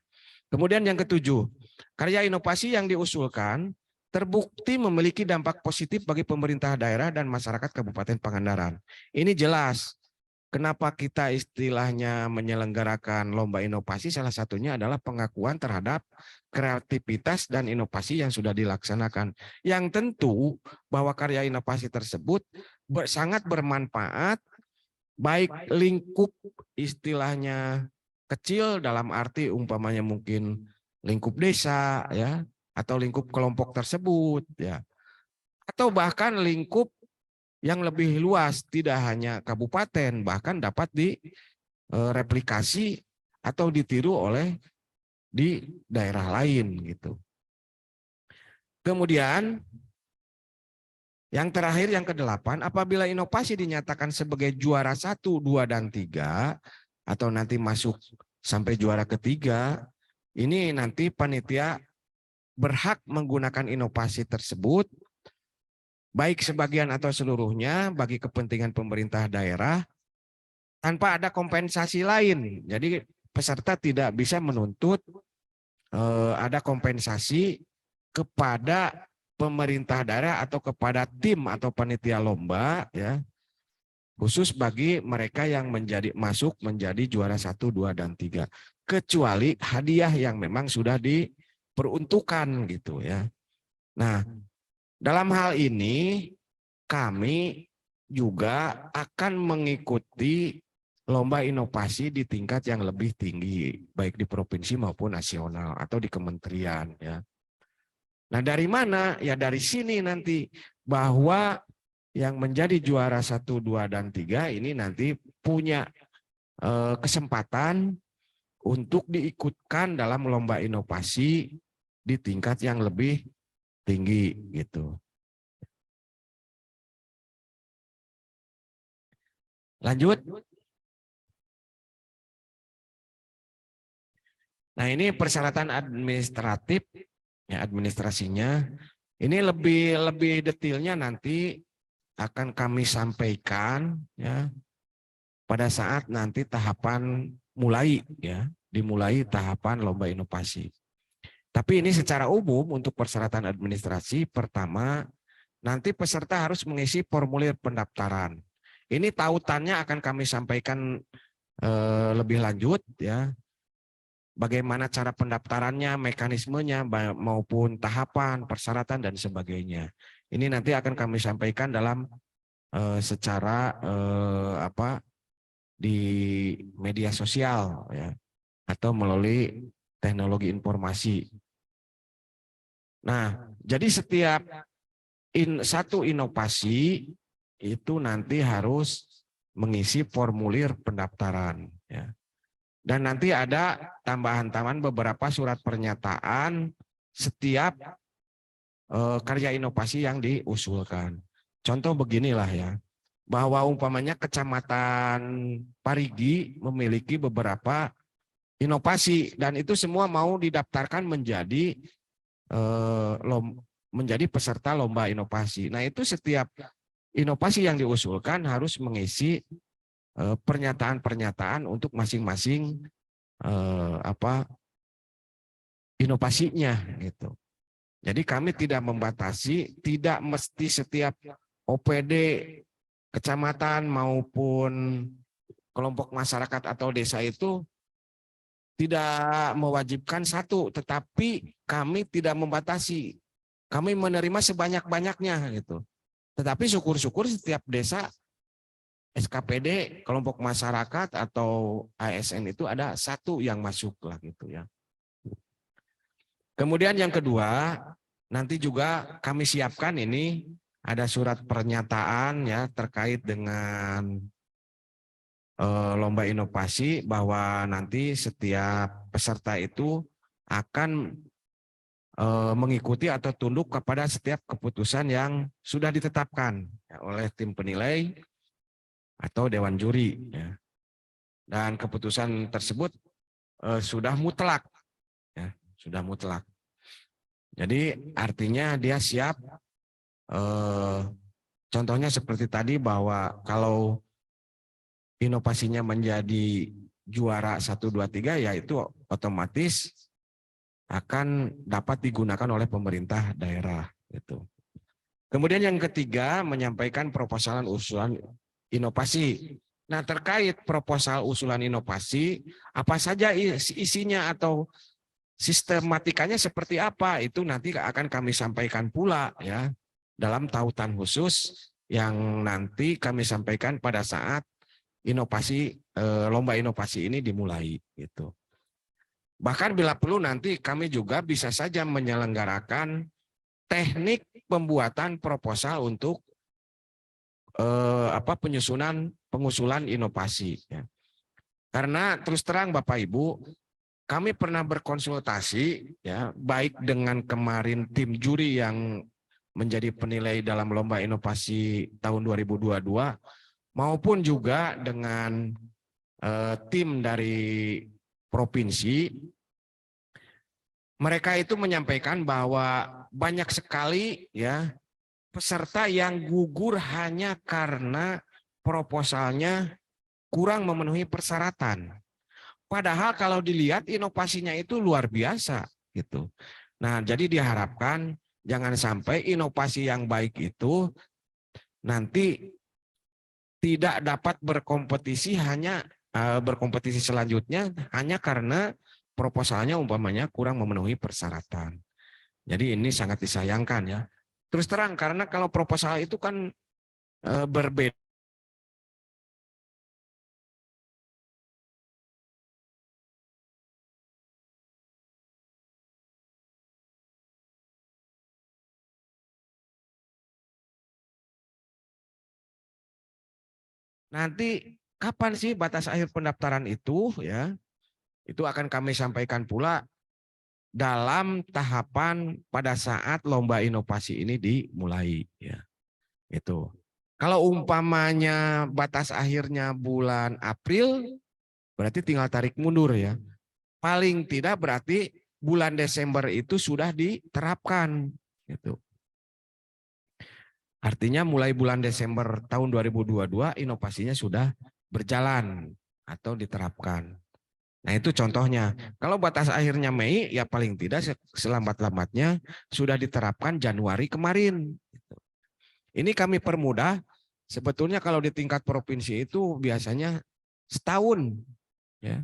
Kemudian yang ketujuh, karya inovasi yang diusulkan terbukti memiliki dampak positif bagi pemerintah daerah dan masyarakat Kabupaten Pangandaran. Ini jelas. Kenapa kita istilahnya menyelenggarakan lomba inovasi, salah satunya adalah pengakuan terhadap kreativitas dan inovasi yang sudah dilaksanakan. Yang tentu bahwa karya inovasi tersebut sangat bermanfaat, baik lingkup istilahnya kecil dalam arti umpamanya mungkin lingkup desa ya, atau lingkup kelompok tersebut ya, atau bahkan lingkup yang lebih luas, tidak hanya kabupaten, bahkan dapat direplikasi atau ditiru oleh di daerah lain gitu. Kemudian yang terakhir yang ke-8, apabila inovasi dinyatakan sebagai juara 1, 2, dan 3 atau nanti masuk sampai juara ketiga, ini nanti panitia berhak menggunakan inovasi tersebut baik sebagian atau seluruhnya bagi kepentingan pemerintah daerah tanpa ada kompensasi lain. Jadi peserta tidak bisa menuntut ada kompensasi kepada pemerintah daerah atau kepada tim atau panitia lomba ya, khusus bagi mereka yang masuk menjadi juara 1, 2, dan 3. Kecuali hadiah yang memang sudah diperuntukkan gitu ya. Nah, dalam hal ini kami juga akan mengikuti lomba inovasi di tingkat yang lebih tinggi, baik di provinsi maupun nasional atau di kementerian ya. Nah, dari mana? Ya dari sini nanti bahwa yang menjadi juara 1, 2, dan 3 ini nanti punya kesempatan untuk diikutkan dalam lomba inovasi di tingkat yang lebih tinggi gitu. Lanjut. Nah, ini persyaratan administratif ya, administrasinya. Ini lebih detailnya nanti akan kami sampaikan ya pada saat nanti tahapan mulai ya, dimulai tahapan lomba inovasi. Tapi ini secara umum untuk persyaratan administrasi, pertama nanti peserta harus mengisi formulir pendaftaran. Ini tautannya akan kami sampaikan lebih lanjut ya. Bagaimana cara pendaftarannya, mekanismenya maupun tahapan, persyaratan dan sebagainya. Ini nanti akan kami sampaikan dalam secara di media sosial ya, atau melalui teknologi informasi. Nah, jadi setiap satu inovasi itu nanti harus mengisi formulir pendaftaran ya. Dan nanti ada tambahan-tambahan beberapa surat pernyataan setiap karya inovasi yang diusulkan. Contoh beginilah ya, bahwa umpamanya Kecamatan Parigi memiliki beberapa inovasi dan itu semua mau didaftarkan menjadi peserta lomba inovasi. Nah, itu setiap inovasi yang diusulkan harus mengisi pernyataan-pernyataan untuk masing-masing inovasinya gitu. Jadi kami tidak membatasi, tidak mesti setiap OPD kecamatan maupun kelompok masyarakat atau desa itu tidak mewajibkan satu, tetapi kami tidak membatasi. Kami menerima sebanyak-banyaknya gitu. Tetapi syukur-syukur setiap desa SKPD, kelompok masyarakat atau ASN itu ada satu yang masuk lah gitu ya. Kemudian yang kedua, nanti juga kami siapkan ini ada surat pernyataan ya terkait dengan lomba inovasi, bahwa nanti setiap peserta itu akan mengikuti atau tunduk kepada setiap keputusan yang sudah ditetapkan ya, oleh tim penilai atau dewan juri ya. Dan keputusan tersebut sudah mutlak ya, sudah mutlak. Jadi artinya dia siap, contohnya seperti tadi bahwa kalau inovasinya menjadi juara 1, 2, 3 ya itu otomatis akan dapat digunakan oleh pemerintah daerah gitu. Kemudian yang ketiga, menyampaikan proposalan usulan inovasi. Nah, terkait proposal usulan inovasi, apa saja isinya atau sistematikanya seperti apa, itu nanti akan kami sampaikan pula ya dalam tautan khusus yang nanti kami sampaikan pada saat inovasi lomba inovasi ini dimulai gitu. Bahkan bila perlu nanti kami juga bisa saja menyelenggarakan teknik pembuatan proposal untuk pengusulan inovasi ya. Karena terus terang Bapak Ibu, kami pernah berkonsultasi ya, baik dengan kemarin tim juri yang menjadi penilai dalam lomba inovasi tahun 2022 maupun juga dengan tim dari provinsi. Mereka itu menyampaikan bahwa banyak sekali ya peserta yang gugur hanya karena proposalnya kurang memenuhi persyaratan. Padahal kalau dilihat inovasinya itu luar biasa gitu. Nah, jadi diharapkan jangan sampai inovasi yang baik itu nanti tidak dapat berkompetisi selanjutnya hanya karena proposalnya umpamanya kurang memenuhi persyaratan. Jadi ini sangat disayangkan ya. Terus terang karena kalau proposal itu kan berbeda. Nanti kapan sih batas akhir pendaftaran itu ya? Itu akan kami sampaikan pula dalam tahapan pada saat lomba inovasi ini dimulai ya. Itu. Kalau umpamanya batas akhirnya bulan April, berarti tinggal tarik mundur ya. Paling tidak berarti bulan Desember itu sudah diterapkan gitu. Artinya mulai bulan Desember tahun 2022 inovasinya sudah berjalan atau diterapkan. Nah itu contohnya. Kalau batas akhirnya Mei ya paling tidak selambat-lambatnya sudah diterapkan Januari kemarin. Ini kami permudah. Sebetulnya kalau di tingkat provinsi itu biasanya setahun ya.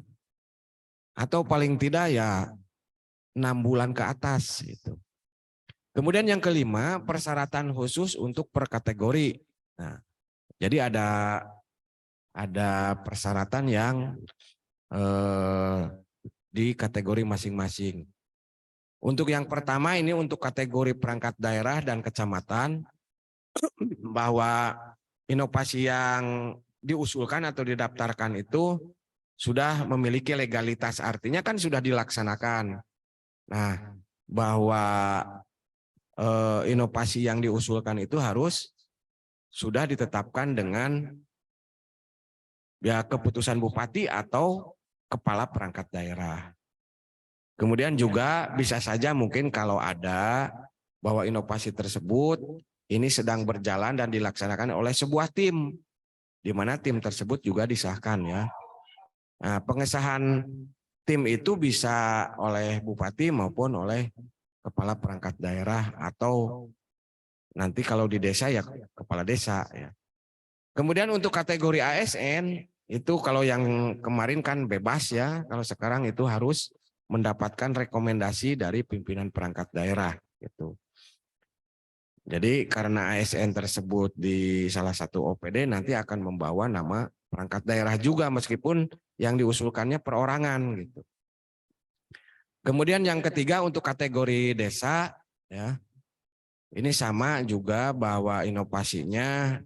Atau paling tidak ya 6 bulan ke atas gitu. Kemudian yang kelima, persyaratan khusus untuk per kategori. Nah, jadi ada persyaratan yang di kategori masing-masing. Untuk yang pertama ini untuk kategori perangkat daerah dan kecamatan, bahwa inovasi yang diusulkan atau didaftarkan itu sudah memiliki legalitas, artinya kan sudah dilaksanakan. Nah, bahwa inovasi yang diusulkan itu harus sudah ditetapkan dengan ya keputusan bupati atau kepala perangkat daerah. Kemudian juga bisa saja mungkin kalau ada bahwa inovasi tersebut ini sedang berjalan dan dilaksanakan oleh sebuah tim, di mana tim tersebut juga disahkan ya. Nah, pengesahan tim itu bisa oleh bupati maupun oleh kepala perangkat daerah atau nanti kalau di desa ya kepala desa ya. Kemudian untuk kategori ASN Itu kalau yang kemarin kan bebas ya, kalau sekarang itu harus mendapatkan rekomendasi dari pimpinan perangkat daerah gitu. Jadi karena ASN tersebut di salah satu OPD nanti akan membawa nama perangkat daerah juga meskipun yang diusulkannya perorangan gitu. Kemudian yang ketiga untuk kategori desa ya. Ini sama juga bahwa inovasinya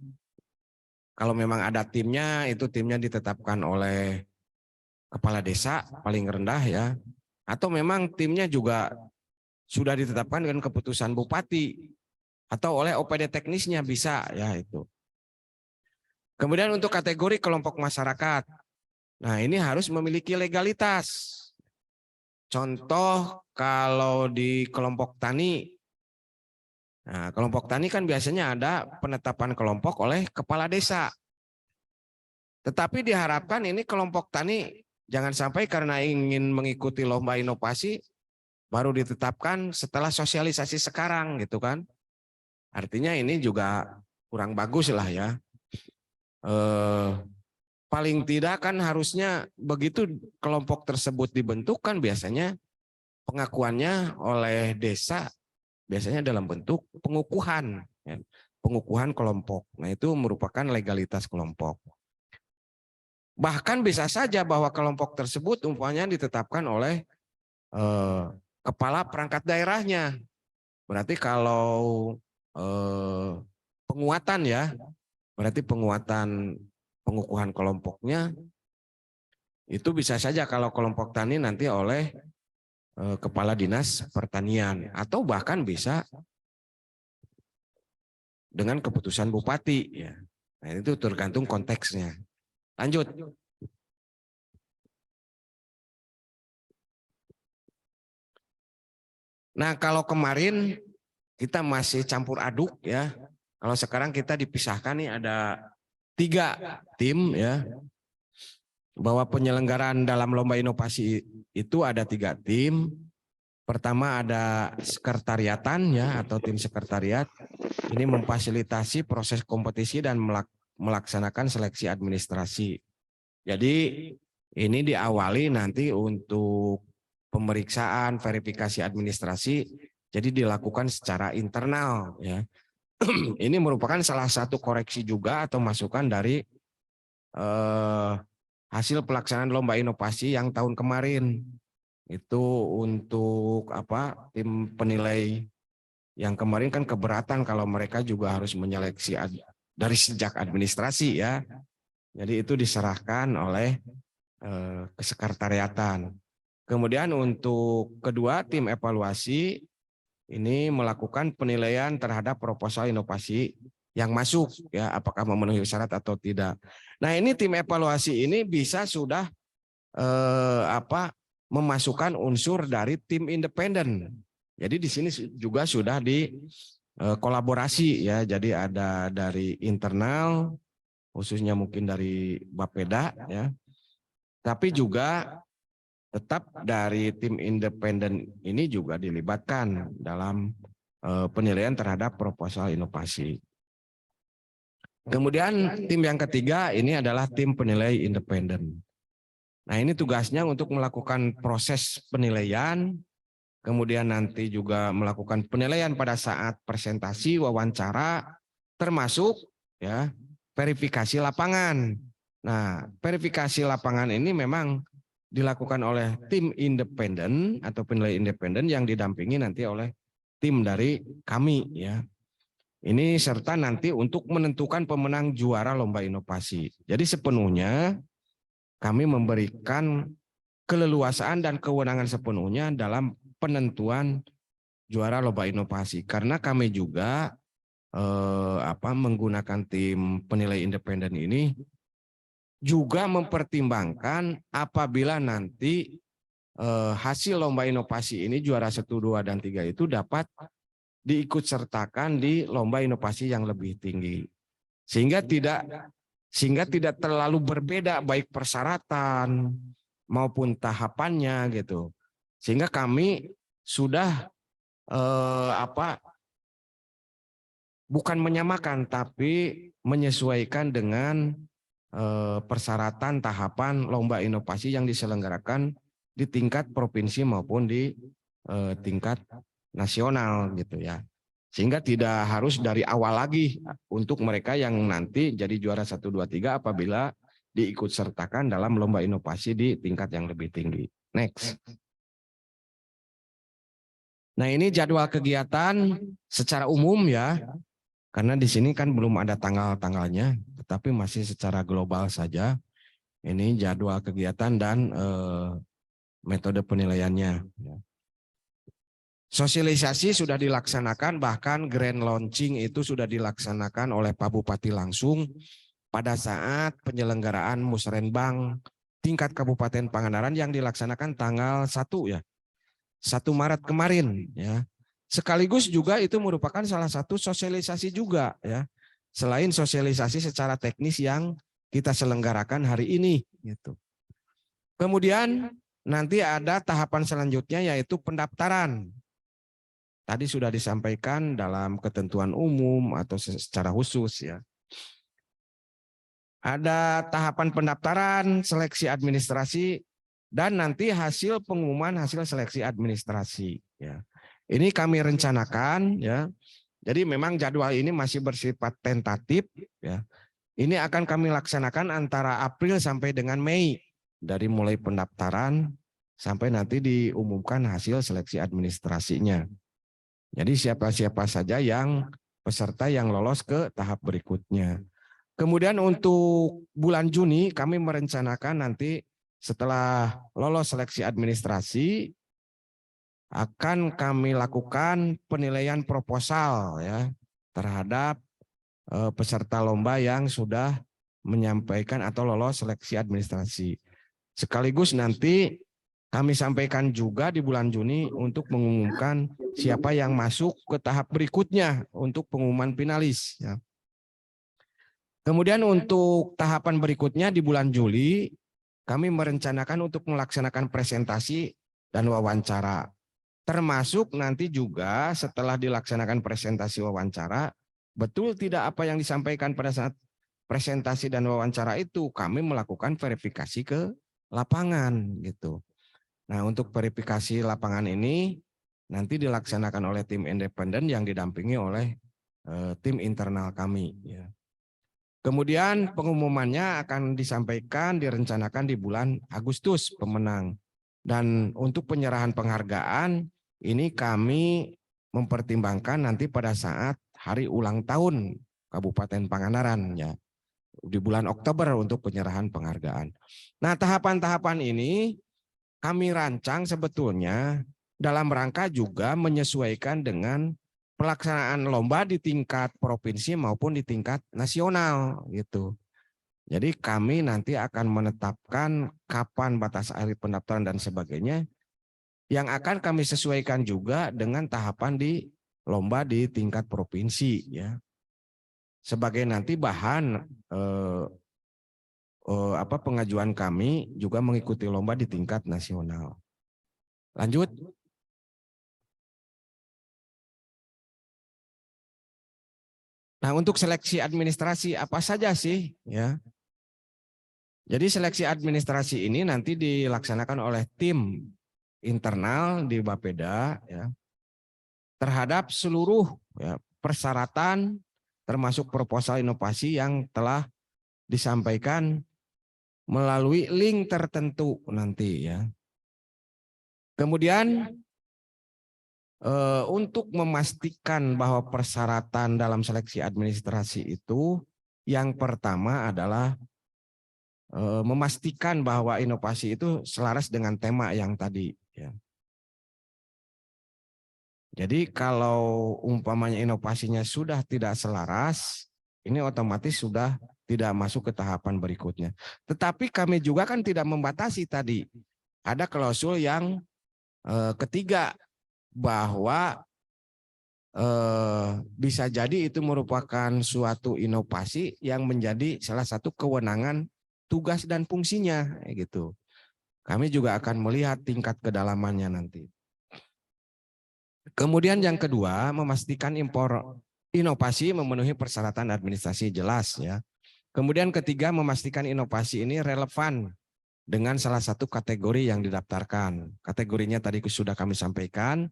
kalau memang ada timnya itu timnya ditetapkan oleh kepala desa paling rendah ya. Atau memang timnya juga sudah ditetapkan dengan keputusan bupati atau oleh OPD teknisnya bisa ya itu. Kemudian untuk kategori kelompok masyarakat. Nah, ini harus memiliki legalitas. Contoh kalau di kelompok tani. Nah, kelompok tani kan biasanya ada penetapan kelompok oleh kepala desa. Tetapi diharapkan ini kelompok tani jangan sampai karena ingin mengikuti lomba inovasi baru ditetapkan setelah sosialisasi sekarang gitu kan. Artinya ini juga kurang bagus lah ya. Paling tidak kan harusnya begitu kelompok tersebut dibentuk kan biasanya pengakuannya oleh desa biasanya dalam bentuk pengukuhan, ya, pengukuhan kelompok. Nah itu merupakan legalitas kelompok. Bahkan bisa saja bahwa kelompok tersebut umpamanya ditetapkan oleh kepala perangkat daerahnya. Berarti kalau penguatan ya, berarti penguatan pengukuhan kelompoknya itu bisa saja kalau kelompok tani nanti oleh kepala dinas pertanian atau bahkan bisa dengan keputusan bupati ya. Nah, itu tergantung konteksnya. Lanjut. Nah, kalau kemarin kita masih campur aduk ya. Kalau sekarang kita dipisahkan nih ada 3 tim ya. Bahwa penyelenggaraan dalam lomba inovasi itu ada 3 tim. Pertama ada sekretariatan ya atau tim sekretariat. Ini memfasilitasi proses kompetisi dan melaksanakan seleksi administrasi. Jadi ini diawali nanti untuk pemeriksaan verifikasi administrasi jadi dilakukan secara internal ya. Ini merupakan salah satu koreksi juga atau masukan dari hasil pelaksanaan lomba inovasi yang tahun kemarin. Itu untuk apa? Tim penilai yang kemarin kan keberatan kalau mereka juga harus menyeleksi dari sejak administrasi ya. Jadi itu diserahkan oleh kesekretariatan. Kemudian untuk kedua tim evaluasi ini melakukan penilaian terhadap proposal inovasi yang masuk ya apakah memenuhi syarat atau tidak. Nah ini tim evaluasi ini bisa sudah memasukkan unsur dari tim independen. Jadi di sini juga sudah di kolaborasi ya. Jadi ada dari internal khususnya mungkin dari Bapeda ya. Tapi juga tetap dari tim independen ini juga dilibatkan dalam penilaian terhadap proposal inovasi. Kemudian tim yang ketiga ini adalah tim penilai independen. Nah ini tugasnya untuk melakukan proses penilaian, kemudian nanti juga melakukan penilaian pada saat presentasi, wawancara, termasuk ya verifikasi lapangan. Nah verifikasi lapangan ini memang dilakukan oleh tim independen atau penilai independen yang didampingi nanti oleh tim dari kami ya. Ini serta nanti untuk menentukan pemenang juara lomba inovasi. Jadi sepenuhnya kami memberikan keleluasaan dan kewenangan sepenuhnya dalam penentuan juara lomba inovasi karena kami juga menggunakan tim penilai independen ini juga mempertimbangkan apabila nanti hasil lomba inovasi ini juara 1, 2, dan 3 itu dapat diikut sertakan di lomba inovasi yang lebih tinggi. Sehingga tidak terlalu berbeda baik persyaratan maupun tahapannya gitu. Sehingga kami sudah bukan menyamakan tapi menyesuaikan dengan persyaratan tahapan lomba inovasi yang diselenggarakan di tingkat provinsi maupun di tingkat nasional gitu ya. Sehingga tidak harus dari awal lagi untuk mereka yang nanti jadi juara 1, 2, 3 apabila diikut sertakan dalam lomba inovasi di tingkat yang lebih tinggi. Next. Nah, ini jadwal kegiatan secara umum ya. Karena di sini kan belum ada tanggal-tanggalnya, tetapi masih secara global saja. Ini jadwal kegiatan dan metode penilaiannya. Sosialisasi sudah dilaksanakan, bahkan grand launching itu sudah dilaksanakan oleh Pak Bupati langsung pada saat penyelenggaraan Musrenbang tingkat Kabupaten Pangandaran yang dilaksanakan tanggal 1 ya. 1 Maret kemarin ya. Sekaligus juga itu merupakan salah satu sosialisasi juga ya. Selain sosialisasi secara teknis yang kita selenggarakan hari ini gitu. Kemudian nanti ada tahapan selanjutnya yaitu pendaftaran. Tadi sudah disampaikan dalam ketentuan umum atau secara khusus ya. Ada tahapan pendaftaran, seleksi administrasi, dan nanti hasil pengumuman hasil seleksi administrasi. Ya. Ini kami rencanakan ya. Jadi memang jadwal ini masih bersifat tentatif ya. Ini akan kami laksanakan antara April sampai dengan Mei. Dari mulai pendaftaran sampai nanti diumumkan hasil seleksi administrasinya. Jadi siapa-siapa saja yang peserta yang lolos ke tahap berikutnya. Kemudian untuk bulan Juni kami merencanakan nanti setelah lolos seleksi administrasi akan kami lakukan penilaian proposal ya terhadap peserta lomba yang sudah menyampaikan atau lolos seleksi administrasi. Sekaligus nanti kami sampaikan juga di bulan Juni untuk mengumumkan siapa yang masuk ke tahap berikutnya untuk pengumuman finalis. Ya. Kemudian untuk tahapan berikutnya di bulan Juli, kami merencanakan untuk melaksanakan presentasi dan wawancara. Termasuk nanti juga setelah dilaksanakan presentasi wawancara, betul tidak apa yang disampaikan pada saat presentasi dan wawancara itu, kami melakukan verifikasi ke lapangan gitu. Nah, untuk verifikasi lapangan ini nanti dilaksanakan oleh tim independen yang didampingi oleh tim internal kami. Ya. Kemudian pengumumannya akan disampaikan, direncanakan di bulan Agustus pemenang. Dan untuk penyerahan penghargaan ini kami mempertimbangkan nanti pada saat hari ulang tahun Kabupaten Pangandaran ya. Di bulan Oktober untuk penyerahan penghargaan. Nah, tahapan-tahapan ini kami rancang sebetulnya dalam rangka juga menyesuaikan dengan pelaksanaan lomba di tingkat provinsi maupun di tingkat nasional gitu. Jadi kami nanti akan menetapkan kapan batas akhir pendaftaran dan sebagainya yang akan kami sesuaikan juga dengan tahapan di lomba di tingkat provinsi ya. Sebagai nanti bahan pengajuan kami juga mengikuti lomba di tingkat nasional. Lanjut. Nah, untuk seleksi administrasi apa saja sih ya? Jadi seleksi administrasi ini nanti dilaksanakan oleh tim internal di Bapeda ya. Terhadap seluruh ya, persyaratan termasuk proposal inovasi yang telah disampaikan melalui link tertentu nanti ya. Kemudian untuk memastikan bahwa persyaratan dalam seleksi administrasi itu yang pertama adalah memastikan bahwa inovasi itu selaras dengan tema yang tadi ya. Jadi kalau umpamanya inovasinya sudah tidak selaras, ini otomatis sudah tidak masuk ke tahapan berikutnya. Tetapi kami juga kan tidak membatasi tadi. Ada klausul yang ketiga bahwa bisa jadi itu merupakan suatu inovasi yang menjadi salah satu kewenangan tugas dan fungsinya gitu. Kami juga akan melihat tingkat kedalamannya nanti. Kemudian yang kedua, memastikan impor inovasi memenuhi persyaratan administrasi jelas ya. Kemudian ketiga, memastikan inovasi ini relevan dengan salah satu kategori yang didaftarkan. Kategorinya tadi sudah kami sampaikan.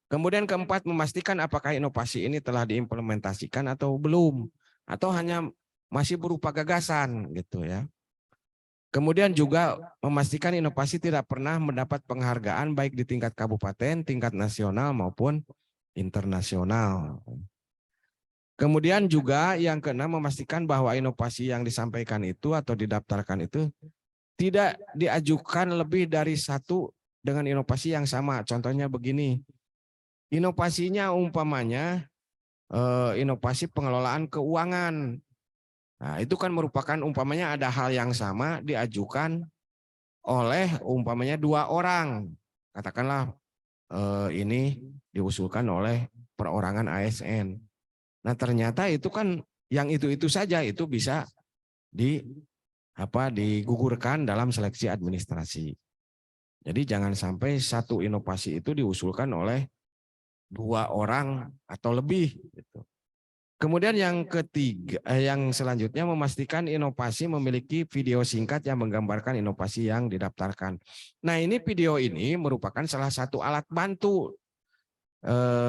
Kemudian keempat, memastikan apakah inovasi ini telah diimplementasikan atau belum, atau hanya masih berupa gagasan gitu ya. Kemudian juga memastikan inovasi tidak pernah mendapat penghargaan baik di tingkat kabupaten, tingkat nasional maupun internasional. Kemudian juga yang keenam, memastikan bahwa inovasi yang disampaikan itu atau didaftarkan itu tidak diajukan lebih dari satu dengan inovasi yang sama. Contohnya begini, inovasinya umpamanya inovasi pengelolaan keuangan. Nah, itu kan merupakan umpamanya ada hal yang sama diajukan oleh umpamanya 2 orang. Katakanlah ini diusulkan oleh perorangan ASN. Nah, ternyata itu kan yang itu saja itu bisa digugurkan dalam seleksi administrasi. Jadi jangan sampai satu inovasi itu diusulkan oleh 2 orang atau lebih gitu. Kemudian yang ketiga, yang selanjutnya memastikan inovasi memiliki video singkat yang menggambarkan inovasi yang didaftarkan. Nah, ini video ini merupakan salah satu alat bantu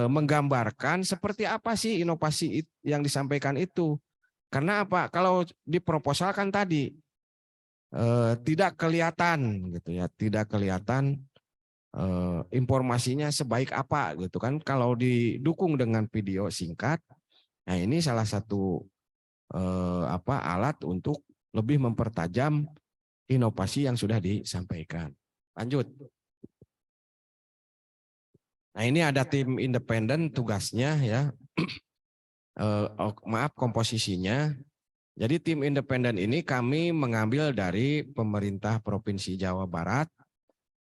menggambarkan seperti apa sih inovasi yang disampaikan itu. Karena apa? Kalau di proposal kan tadi tidak kelihatan gitu ya, tidak kelihatan informasinya sebaik apa gitu kan. Kalau didukung dengan video singkat, nah ini salah satu alat untuk lebih mempertajam inovasi yang sudah disampaikan. Lanjut. Nah, ini ada tim independen tugasnya ya. Maaf, komposisinya. Jadi tim independen ini kami mengambil dari pemerintah Provinsi Jawa Barat.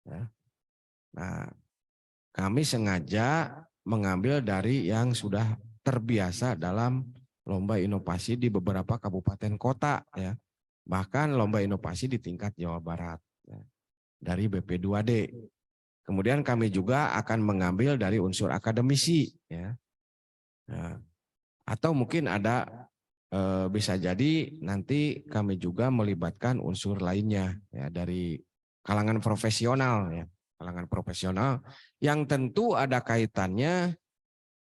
Ya. Nah, kami sengaja mengambil dari yang sudah terbiasa dalam lomba inovasi di beberapa kabupaten kota ya. Bahkan lomba inovasi di tingkat Jawa Barat ya, dari BP2D. Kemudian kami juga akan mengambil dari unsur akademisi ya. Nah, atau mungkin ada bisa jadi nanti kami juga melibatkan unsur lainnya ya dari kalangan profesional ya, kalangan profesional yang tentu ada kaitannya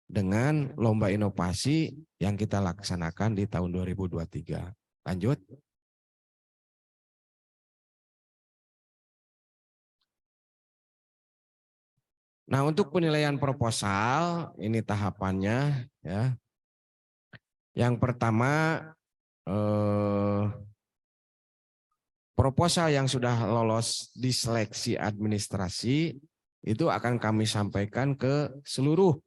dengan lomba inovasi yang kita laksanakan di tahun 2023. Lanjut. Nah, untuk penilaian proposal ini tahapannya ya. Yang pertama proposal yang sudah lolos di seleksi administrasi itu akan kami sampaikan ke seluruh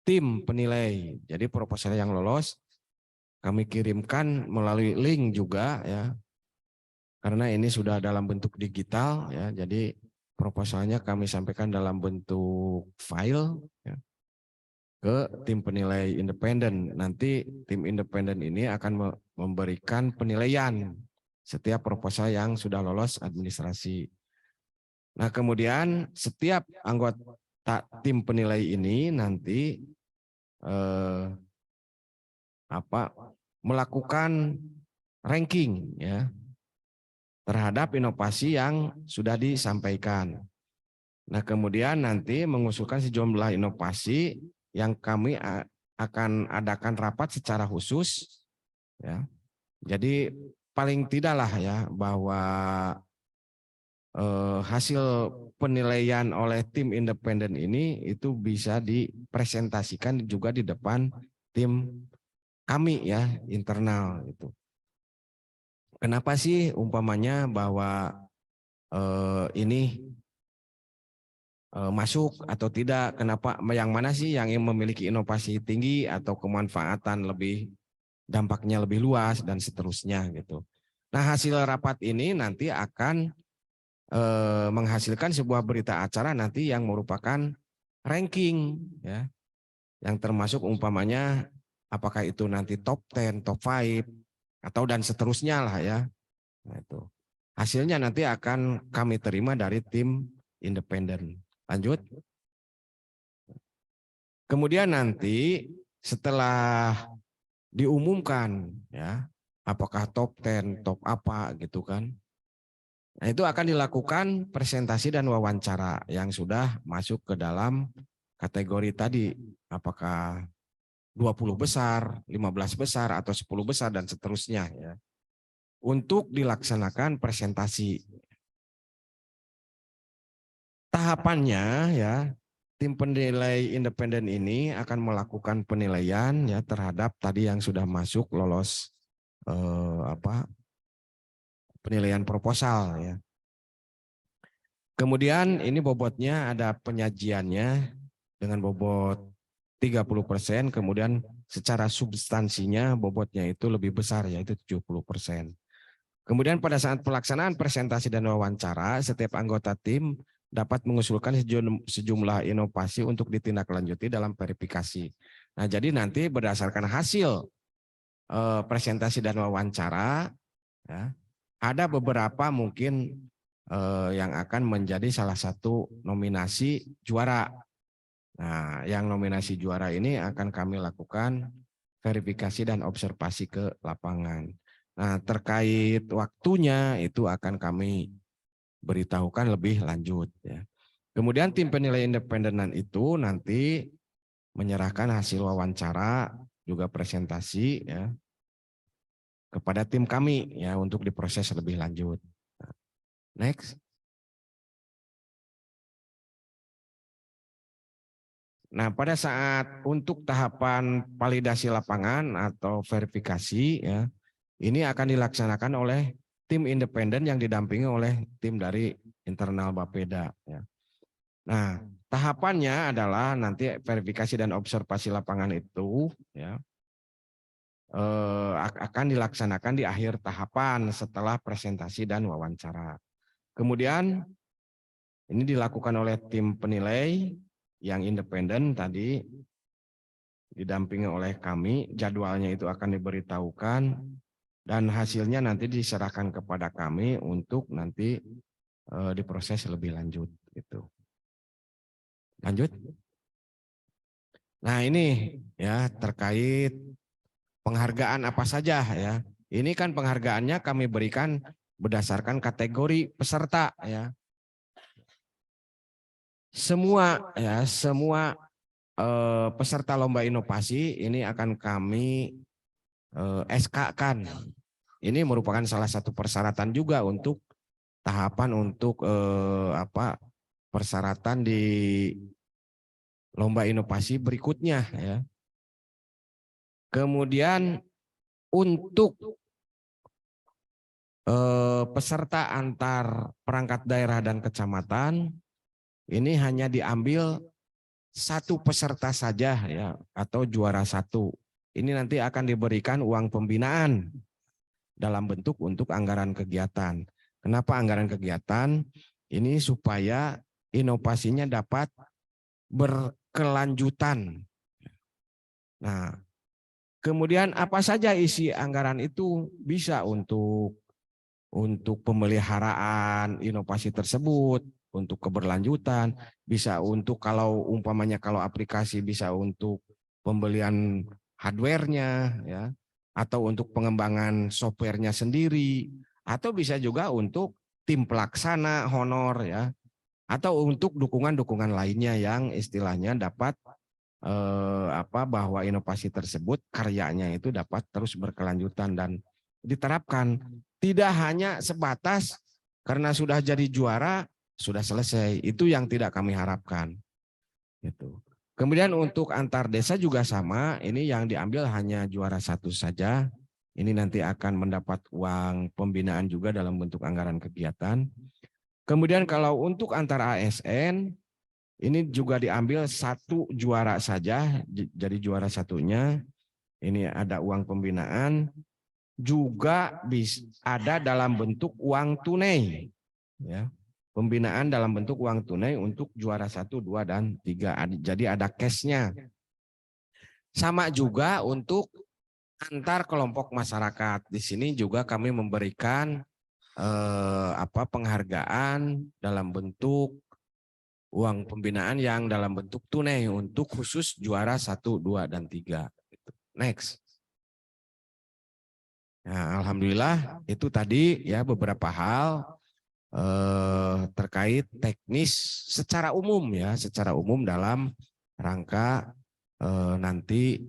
tim penilai. Jadi proposal yang lolos kami kirimkan melalui link juga ya. Karena ini sudah dalam bentuk digital ya. Jadi proposalnya kami sampaikan dalam bentuk file ya, ke tim penilai independen. Nanti tim independen ini akan memberikan penilaian setiap proposal yang sudah lolos administrasi. Nah, kemudian setiap anggota tim penilai ini nanti melakukan ranking ya terhadap inovasi yang sudah disampaikan. Nah, kemudian nanti mengusulkan sejumlah inovasi yang kami akan adakan rapat secara khusus ya. Jadi paling tidaklah ya bahwa hasil penilaian oleh tim independen ini itu bisa dipresentasikan juga di depan tim kami ya internal itu. Kenapa sih umpamanya bahwa ini masuk atau tidak? Kenapa? Yang mana sih yang memiliki inovasi tinggi atau kemanfaatan lebih dampaknya lebih luas dan seterusnya gitu. Nah, hasil rapat ini nanti akan menghasilkan sebuah berita acara nanti yang merupakan ranking ya, yang termasuk umpamanya apakah itu nanti top 10, top 5 atau dan seterusnya lah ya. Nah, itu hasilnya nanti akan kami terima dari tim independen. Lanjut. Kemudian nanti setelah diumumkan ya apakah top 10, top apa gitu kan. Nah, itu akan dilakukan presentasi dan wawancara yang sudah masuk ke dalam kategori tadi. Apakah 20 besar, 15 besar, atau 10 besar, dan seterusnya. Ya. Untuk dilaksanakan presentasi. Tahapannya ya, tim penilai independen ini akan melakukan penilaian ya terhadap tadi yang sudah masuk lolos penilaian proposal ya. Kemudian ini bobotnya ada penyajiannya dengan bobot 30%, kemudian secara substansinya bobotnya itu lebih besar yaitu 70%. Kemudian pada saat pelaksanaan presentasi dan wawancara, setiap anggota tim dapat mengusulkan sejumlah inovasi untuk ditindaklanjuti dalam verifikasi. Nah, jadi nanti berdasarkan hasil presentasi dan wawancara, ya, ada beberapa mungkin yang akan menjadi salah satu nominasi juara. Nah, yang nominasi juara ini akan kami lakukan verifikasi dan observasi ke lapangan. Nah, terkait waktunya itu akan kami beritahukan lebih lanjut. Ya. Kemudian tim penilai independenan itu nanti menyerahkan hasil wawancara juga presentasi ya kepada tim kami ya untuk diproses lebih lanjut. Next. Nah, pada saat untuk tahapan validasi lapangan atau verifikasi ya, ini akan dilaksanakan oleh tim independen yang didampingi oleh tim dari internal Bapeda. Ya. Nah, tahapannya adalah nanti verifikasi dan observasi lapangan itu ya, akan dilaksanakan di akhir tahapan setelah presentasi dan wawancara. Kemudian ini dilakukan oleh tim penilai yang independen tadi didampingi oleh kami, jadwalnya itu akan diberitahukan dan hasilnya nanti diserahkan kepada kami untuk nanti diproses lebih lanjut gitu. Lanjut. Nah, ini ya terkait penghargaan apa saja ya. Ini kan penghargaannya kami berikan berdasarkan kategori peserta ya. Semua peserta lomba inovasi ini akan kami SK-kan. Ini merupakan salah satu persyaratan juga untuk tahapan untuk persyaratan di lomba inovasi berikutnya ya. Kemudian untuk peserta antar perangkat daerah dan kecamatan ini hanya diambil satu peserta saja ya atau juara satu. Ini nanti akan diberikan uang pembinaan dalam bentuk untuk anggaran kegiatan. Kenapa anggaran kegiatan? Ini supaya inovasinya dapat berkelanjutan. Nah, kemudian apa saja isi anggaran itu bisa untuk pemeliharaan inovasi tersebut, untuk keberlanjutan, bisa untuk kalau umpamanya kalau aplikasi bisa untuk pembelian hardware-nya ya, atau untuk pengembangan software-nya sendiri, atau bisa juga untuk tim pelaksana honor ya, atau untuk dukungan-dukungan lainnya yang istilahnya dapat bahwa inovasi tersebut karyanya itu dapat terus berkelanjutan dan diterapkan. Tidak hanya sebatas karena sudah jadi juara sudah selesai, itu yang tidak kami harapkan. Gitu. Kemudian untuk antar desa juga sama, ini yang diambil hanya juara satu saja. Ini nanti akan mendapat uang pembinaan juga dalam bentuk anggaran kegiatan. Kemudian kalau untuk antar ASN, ini juga diambil satu juara saja, jadi juara satunya. Ini ada uang pembinaan, juga ada dalam bentuk uang tunai. Ya. Pembinaan dalam bentuk uang tunai untuk juara 1, 2, dan 3. Jadi ada cashnya. Sama juga untuk antar kelompok masyarakat. Di sini juga kami memberikan penghargaan dalam bentuk uang pembinaan yang dalam bentuk tunai untuk khusus juara 1, 2, dan 3. Next. Nah, alhamdulillah itu tadi ya beberapa hal terkait teknis secara umum ya, secara umum dalam rangka nanti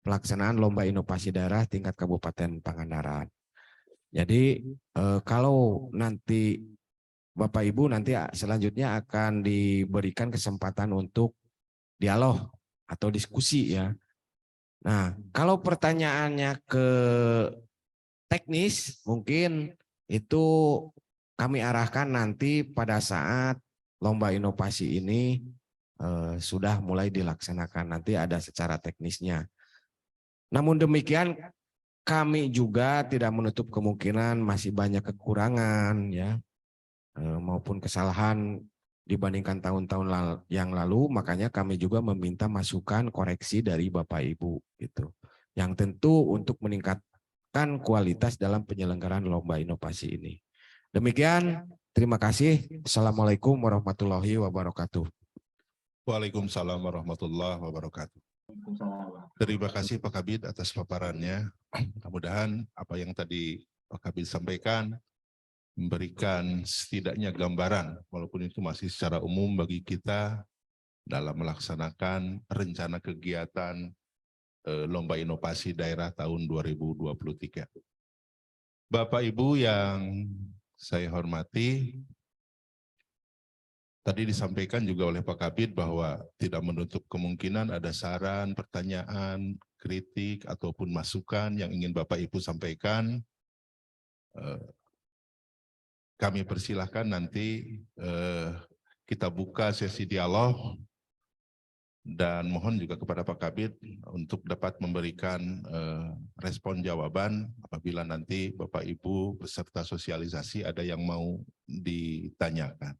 pelaksanaan lomba inovasi daerah tingkat Kabupaten Pangandaran. Jadi kalau nanti Bapak Ibu nanti selanjutnya akan diberikan kesempatan untuk dialog atau diskusi ya. Nah, kalau pertanyaannya ke teknis mungkin itu kami arahkan nanti pada saat lomba inovasi ini sudah mulai dilaksanakan, nanti ada secara teknisnya. Namun demikian kami juga tidak menutup kemungkinan masih banyak kekurangan ya maupun kesalahan dibandingkan tahun-tahun yang lalu, makanya kami juga meminta masukan koreksi dari Bapak Ibu gitu. Yang tentu untuk meningkatkan kualitas dalam penyelenggaraan lomba inovasi ini. Demikian, terima kasih. Assalamualaikum warahmatullahi wabarakatuh. Waalaikumsalam warahmatullahi wabarakatuh. Terima kasih Pak Kabid atas paparannya. Mudah-mudahan apa yang tadi Pak Kabid sampaikan memberikan setidaknya gambaran, walaupun itu masih secara umum bagi kita dalam melaksanakan rencana kegiatan Lomba Inovasi Daerah tahun 2023. Bapak Ibu yang saya hormati, tadi disampaikan juga oleh Pak Kabid bahwa tidak menutup kemungkinan ada saran, pertanyaan, kritik, ataupun masukan yang ingin Bapak Ibu sampaikan. Kami persilahkan nanti kita buka sesi dialog dan mohon juga kepada Pak Kabid untuk dapat memberikan respon jawaban apabila nanti Bapak Ibu beserta sosialisasi ada yang mau ditanyakan.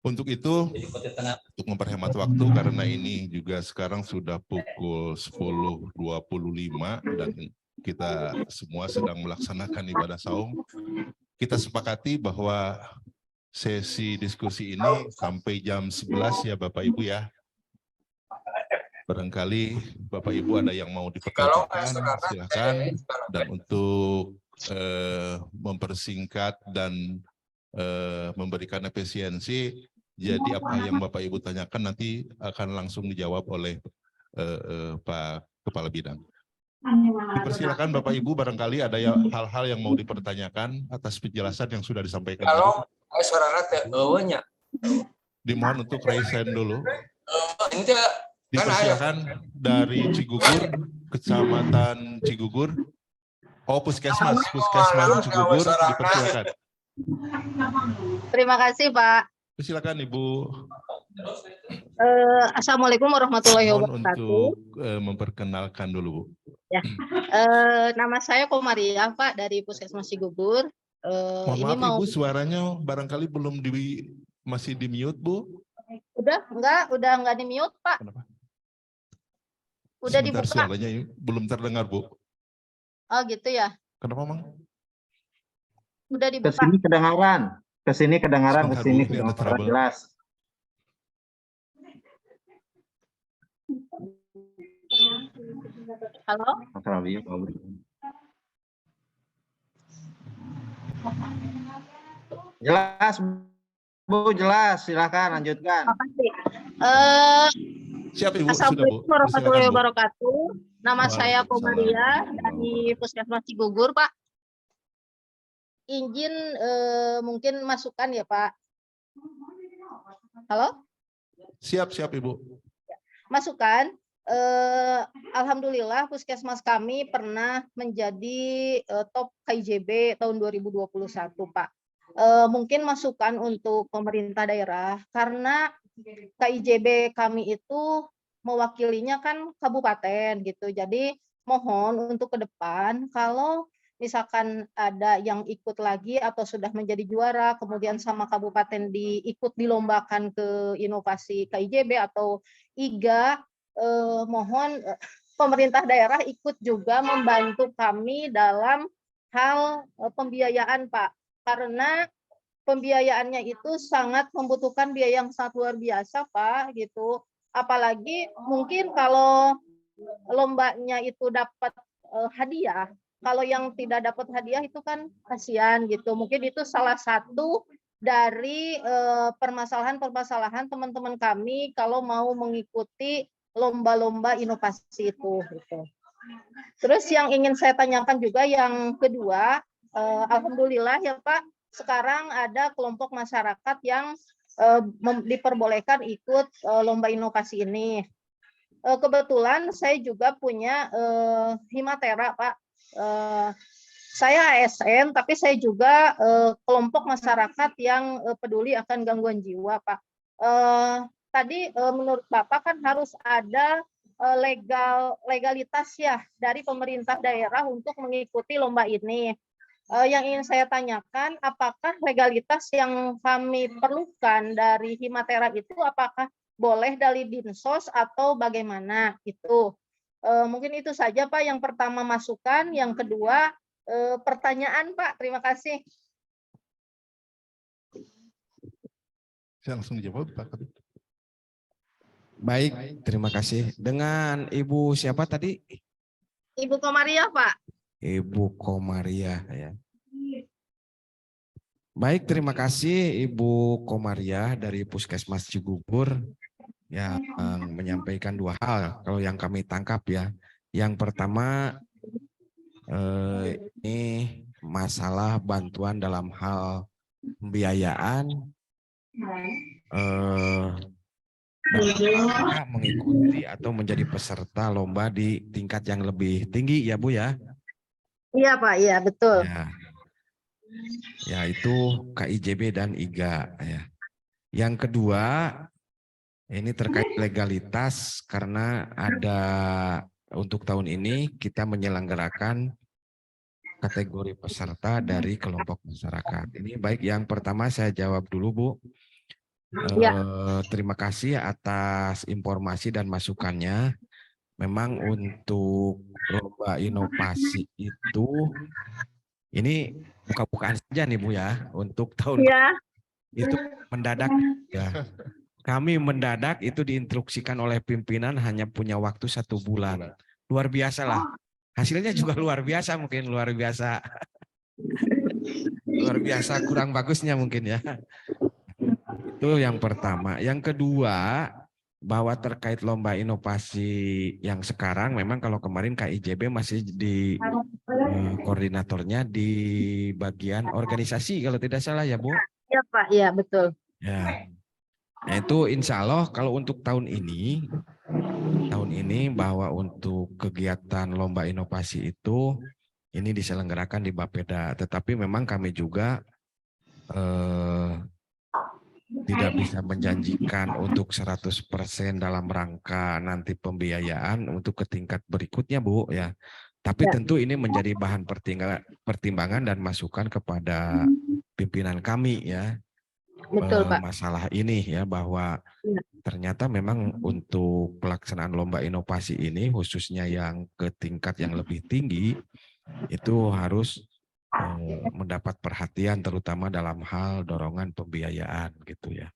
Untuk itu, untuk memperhemat waktu karena ini juga sekarang sudah pukul 10.25 dan kita semua sedang melaksanakan ibadah saum. Kita sepakati bahwa sesi diskusi ini sampai jam 11 ya Bapak Ibu ya. Barangkali Bapak Ibu ada yang mau dipertanyakan, silakan. Dan untuk mempersingkat dan memberikan efisiensi, jadi apa yang Bapak Ibu tanyakan nanti akan langsung dijawab oleh Pak Kepala Bidang. Dipersilakan Bapak Ibu, barangkali ada hal-hal yang mau dipertanyakan atas penjelasan yang sudah disampaikan. Kalau suara teh eueuhnya. Dimohon untuk raise hand dulu. Ini teh Dipersilakan dari Cigugur, Kecamatan Cigugur. Oh, Puskesmas Cigugur, dipersilakan. Terima kasih, Pak. Silakan Ibu. Assalamualaikum warahmatullahi Mohon wabarakatuh. untuk memperkenalkan dulu, Bu. Ya, nama saya Komariah, Pak, dari Puskesmas Cigugur. Mohon Ini maaf mau Ibu, suaranya barangkali belum masih di mute, Bu. udah enggak di mute, Pak. Kenapa? Udah Sebentar, dibuka. suaranya belum terdengar, Bu. Oh, gitu ya. Kenapa, Mang? Udah Ke dibuka. sini kedengaran, ke sini kedengaran, ke Sebentar, sini Bu, ini ada kedengaran trouble. jelas. Halo? Mas Rabi, jelas, Bu, jelas. Silakan lanjutkan. Makasih. Siap Ibu, sudah Bu. Assalamualaikum warahmatullahi Silakan, Bu. wabarakatuh. Nama saya Waalaikumsalam. Komariah dari Puskesmas Cigugur, Pak. Izin mungkin masukan ya, Pak. Halo? Siap Ibu. Masukan, alhamdulillah Puskesmas kami pernah menjadi top KIJB tahun 2021, Pak. Mungkin masukan untuk pemerintah daerah, karena KIJB kami itu mewakilinya kan kabupaten gitu. Jadi mohon untuk ke depan kalau misalkan ada yang ikut lagi atau sudah menjadi juara, kemudian sama kabupaten ikut dilombakan ke inovasi KIJB atau IGA, mohon pemerintah daerah ikut juga membantu kami dalam hal pembiayaan, Pak. Karena pembiayaannya itu sangat membutuhkan biaya yang sangat luar biasa, Pak, gitu. Apalagi mungkin kalau lombanya itu dapat hadiah, kalau yang tidak dapat hadiah itu kan kasihan gitu. Mungkin itu salah satu dari permasalahan-permasalahan teman-teman kami kalau mau mengikuti lomba-lomba inovasi itu. Gitu. Terus yang ingin saya tanyakan juga yang kedua, alhamdulillah ya Pak, sekarang ada kelompok masyarakat yang diperbolehkan ikut lomba inovasi ini. Kebetulan saya juga punya Himatera Pak. Saya ASN, tapi saya juga kelompok masyarakat yang peduli akan gangguan jiwa, Pak. Tadi menurut Bapak kan harus ada legalitas ya dari pemerintah daerah untuk mengikuti lomba ini. Yang ingin saya tanyakan, apakah legalitas yang kami perlukan dari Himatera itu apakah boleh dari Dinsos atau bagaimana? Itu mungkin itu saja Pak. Yang pertama masukan, yang kedua pertanyaan Pak. Terima kasih. Saya langsung dijawab Pak. Baik, terima kasih. Dengan Ibu siapa tadi? Ibu Komaria Pak. Ibu Komaria ya. Baik, terima kasih Ibu Komaria dari Puskesmas Cigugur yang menyampaikan dua hal kalau yang kami tangkap ya. Yang pertama ini masalah bantuan dalam hal pembiayaan mengikuti atau menjadi peserta lomba di tingkat yang lebih tinggi ya Bu ya. Iya Pak, iya betul. Ya itu KIJB dan IGA ya. Yang kedua ini terkait legalitas karena ada untuk tahun ini kita menyelenggarakan kategori peserta dari kelompok masyarakat. Ini baik yang pertama saya jawab dulu Bu. Terima kasih atas informasi dan masukannya. Memang untuk lomba inovasi itu ini buka-bukaan saja nih Bu ya untuk tahun itu mendadak ya. Kami mendadak itu diinstruksikan oleh pimpinan hanya punya waktu 1 bulan. Luar biasa lah. Hasilnya juga luar biasa mungkin luar biasa. Luar biasa kurang bagusnya mungkin ya. Itu yang pertama. Yang kedua bahwa terkait lomba inovasi yang sekarang memang kalau kemarin KIJB masih di koordinatornya di bagian organisasi kalau tidak salah ya Bu. Iya Pak, iya betul. Ya. Nah itu insya Allah kalau untuk tahun ini bahwa untuk kegiatan lomba inovasi itu ini diselenggarakan di Bapeda. Tetapi memang kami juga tidak bisa menjanjikan untuk 100% dalam rangka nanti pembiayaan untuk ke tingkat berikutnya Bu ya. Tapi tentu ini menjadi bahan pertimbangan dan masukan kepada pimpinan kami ya. Betul Pak. Masalah ini ya bahwa ternyata memang untuk pelaksanaan lomba inovasi ini khususnya yang ke tingkat yang lebih tinggi itu harus mendapat perhatian terutama dalam hal dorongan pembiayaan gitu ya.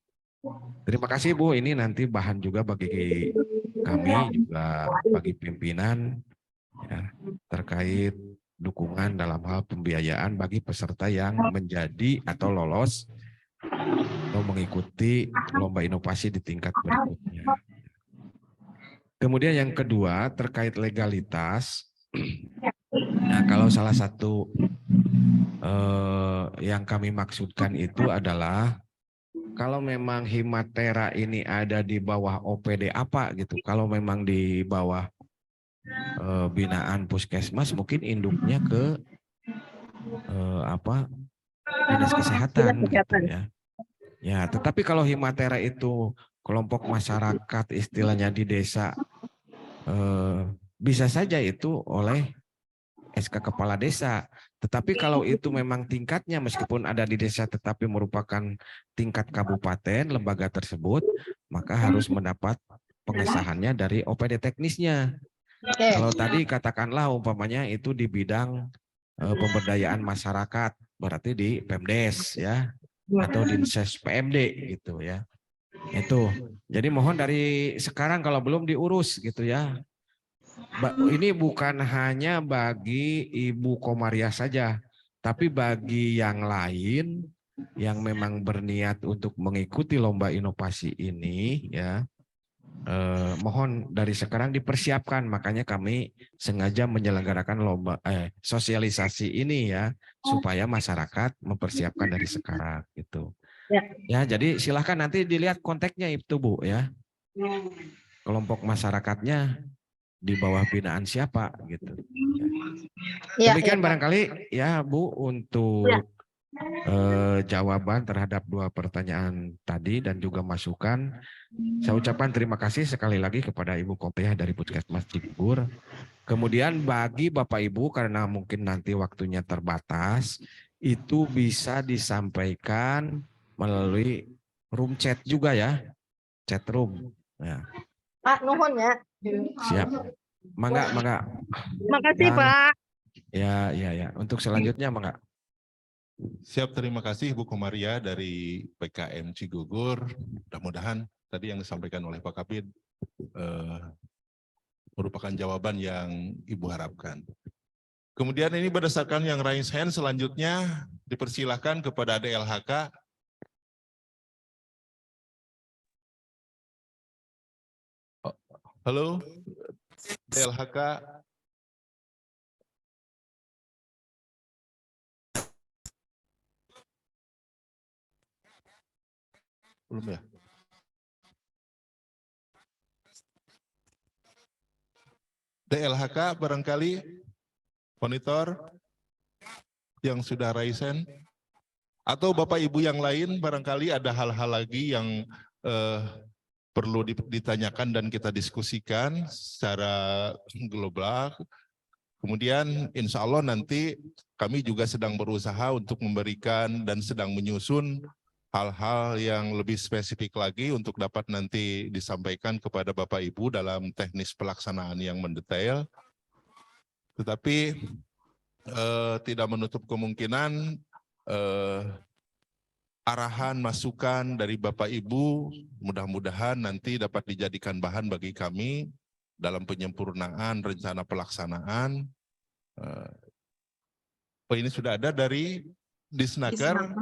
Terima kasih Bu, ini nanti bahan juga bagi kami juga bagi pimpinan ya, terkait dukungan dalam hal pembiayaan bagi peserta yang menjadi atau lolos atau mengikuti lomba inovasi di tingkat berikutnya. Kemudian yang kedua terkait legalitas. Nah, kalau salah satu yang kami maksudkan itu adalah kalau memang Himatera ini ada di bawah OPD apa gitu. Kalau memang di bawah binaan Puskesmas mungkin induknya ke Dinas Kesehatan gitu ya. Ya, tetapi kalau Himatera itu kelompok masyarakat istilahnya di desa bisa saja itu oleh SK Kepala Desa. Tetapi kalau itu memang tingkatnya meskipun ada di desa tetapi merupakan tingkat kabupaten lembaga tersebut, maka harus mendapat pengesahannya dari OPD teknisnya. Kalau tadi katakanlah umpamanya itu di bidang pemberdayaan masyarakat, berarti di Pemdes ya atau Dinses PMD gitu ya. Itu. Jadi mohon dari sekarang kalau belum diurus gitu ya. Ini bukan hanya bagi Ibu Komaria saja, tapi bagi yang lain yang memang berniat untuk mengikuti lomba inovasi ini, ya, mohon dari sekarang dipersiapkan. Makanya kami sengaja menyelenggarakan lomba sosialisasi ini, ya, supaya masyarakat mempersiapkan dari sekarang gitu. Ya, jadi silahkan nanti dilihat konteksnya itu, Bu, ya. Kelompok masyarakatnya di bawah binaan siapa gitu. Ya, Demikian Pak. barangkali ya Bu untuk jawaban terhadap 2 pertanyaan tadi dan juga masukan. Saya ucapkan terima kasih sekali lagi kepada Ibu Kopiah dari Puskesmas Cibubur. Kemudian bagi Bapak Ibu, karena mungkin nanti waktunya terbatas, itu bisa disampaikan melalui room chat juga, ya, chat room. Ya. Pak, nuhun ya. Siap. Mangga. Makasih, Pak. Ya. Untuk selanjutnya, mangga. Siap, terima kasih Bu Komaria dari PKM Cigugur. Mudah-mudahan tadi yang disampaikan oleh Pak Kabid merupakan jawaban yang Ibu harapkan. Kemudian ini berdasarkan yang raise hand, selanjutnya dipersilahkan kepada DLHK. Halo, DLHK. Belum ya? DLHK barangkali monitor yang sudah raise hand. Atau Bapak Ibu yang lain barangkali ada hal-hal lagi yang perlu ditanyakan dan kita diskusikan secara global. Kemudian insya Allah nanti kami juga sedang berusaha untuk memberikan dan sedang menyusun hal-hal yang lebih spesifik lagi untuk dapat nanti disampaikan kepada Bapak Ibu dalam teknis pelaksanaan yang mendetail. Tetapi tidak menutup kemungkinan arahan, masukan dari Bapak Ibu mudah-mudahan nanti dapat dijadikan bahan bagi kami dalam penyempurnaan rencana pelaksanaan. Ini sudah ada dari Disnaker.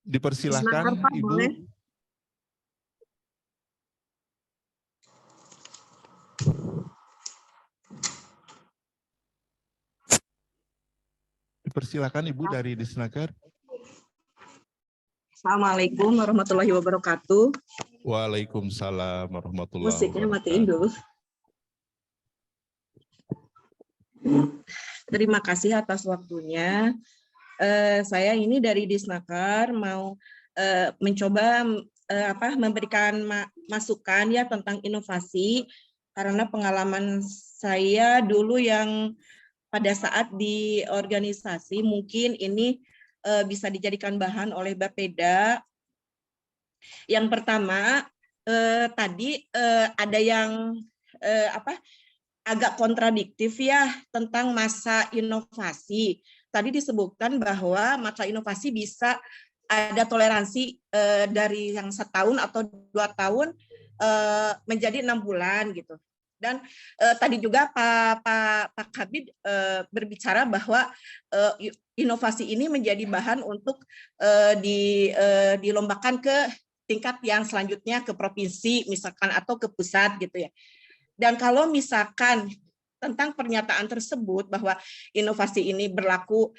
Dipersilahkan Ibu. Boleh. Dipersilahkan Ibu dari Disnaker. Assalamualaikum warahmatullahi wabarakatuh. Waalaikumsalam warahmatullahi Musiknya wabarakatuh. matiin dulu. Terima kasih atas waktunya. Saya ini dari Disnaker mau mencoba memberikan masukan ya tentang inovasi, karena pengalaman saya dulu yang pada saat di organisasi mungkin ini bisa dijadikan bahan oleh Bapeda. Yang pertama tadi ada yang agak kontradiktif ya tentang masa inovasi. Tadi disebutkan bahwa masa inovasi bisa ada toleransi dari yang 1 tahun atau 2 tahun menjadi 6 bulan gitu. Dan tadi juga Pak Kabid berbicara bahwa inovasi ini menjadi bahan untuk dilombakan ke tingkat yang selanjutnya ke provinsi misalkan atau ke pusat gitu ya. Dan kalau misalkan tentang pernyataan tersebut bahwa inovasi ini berlaku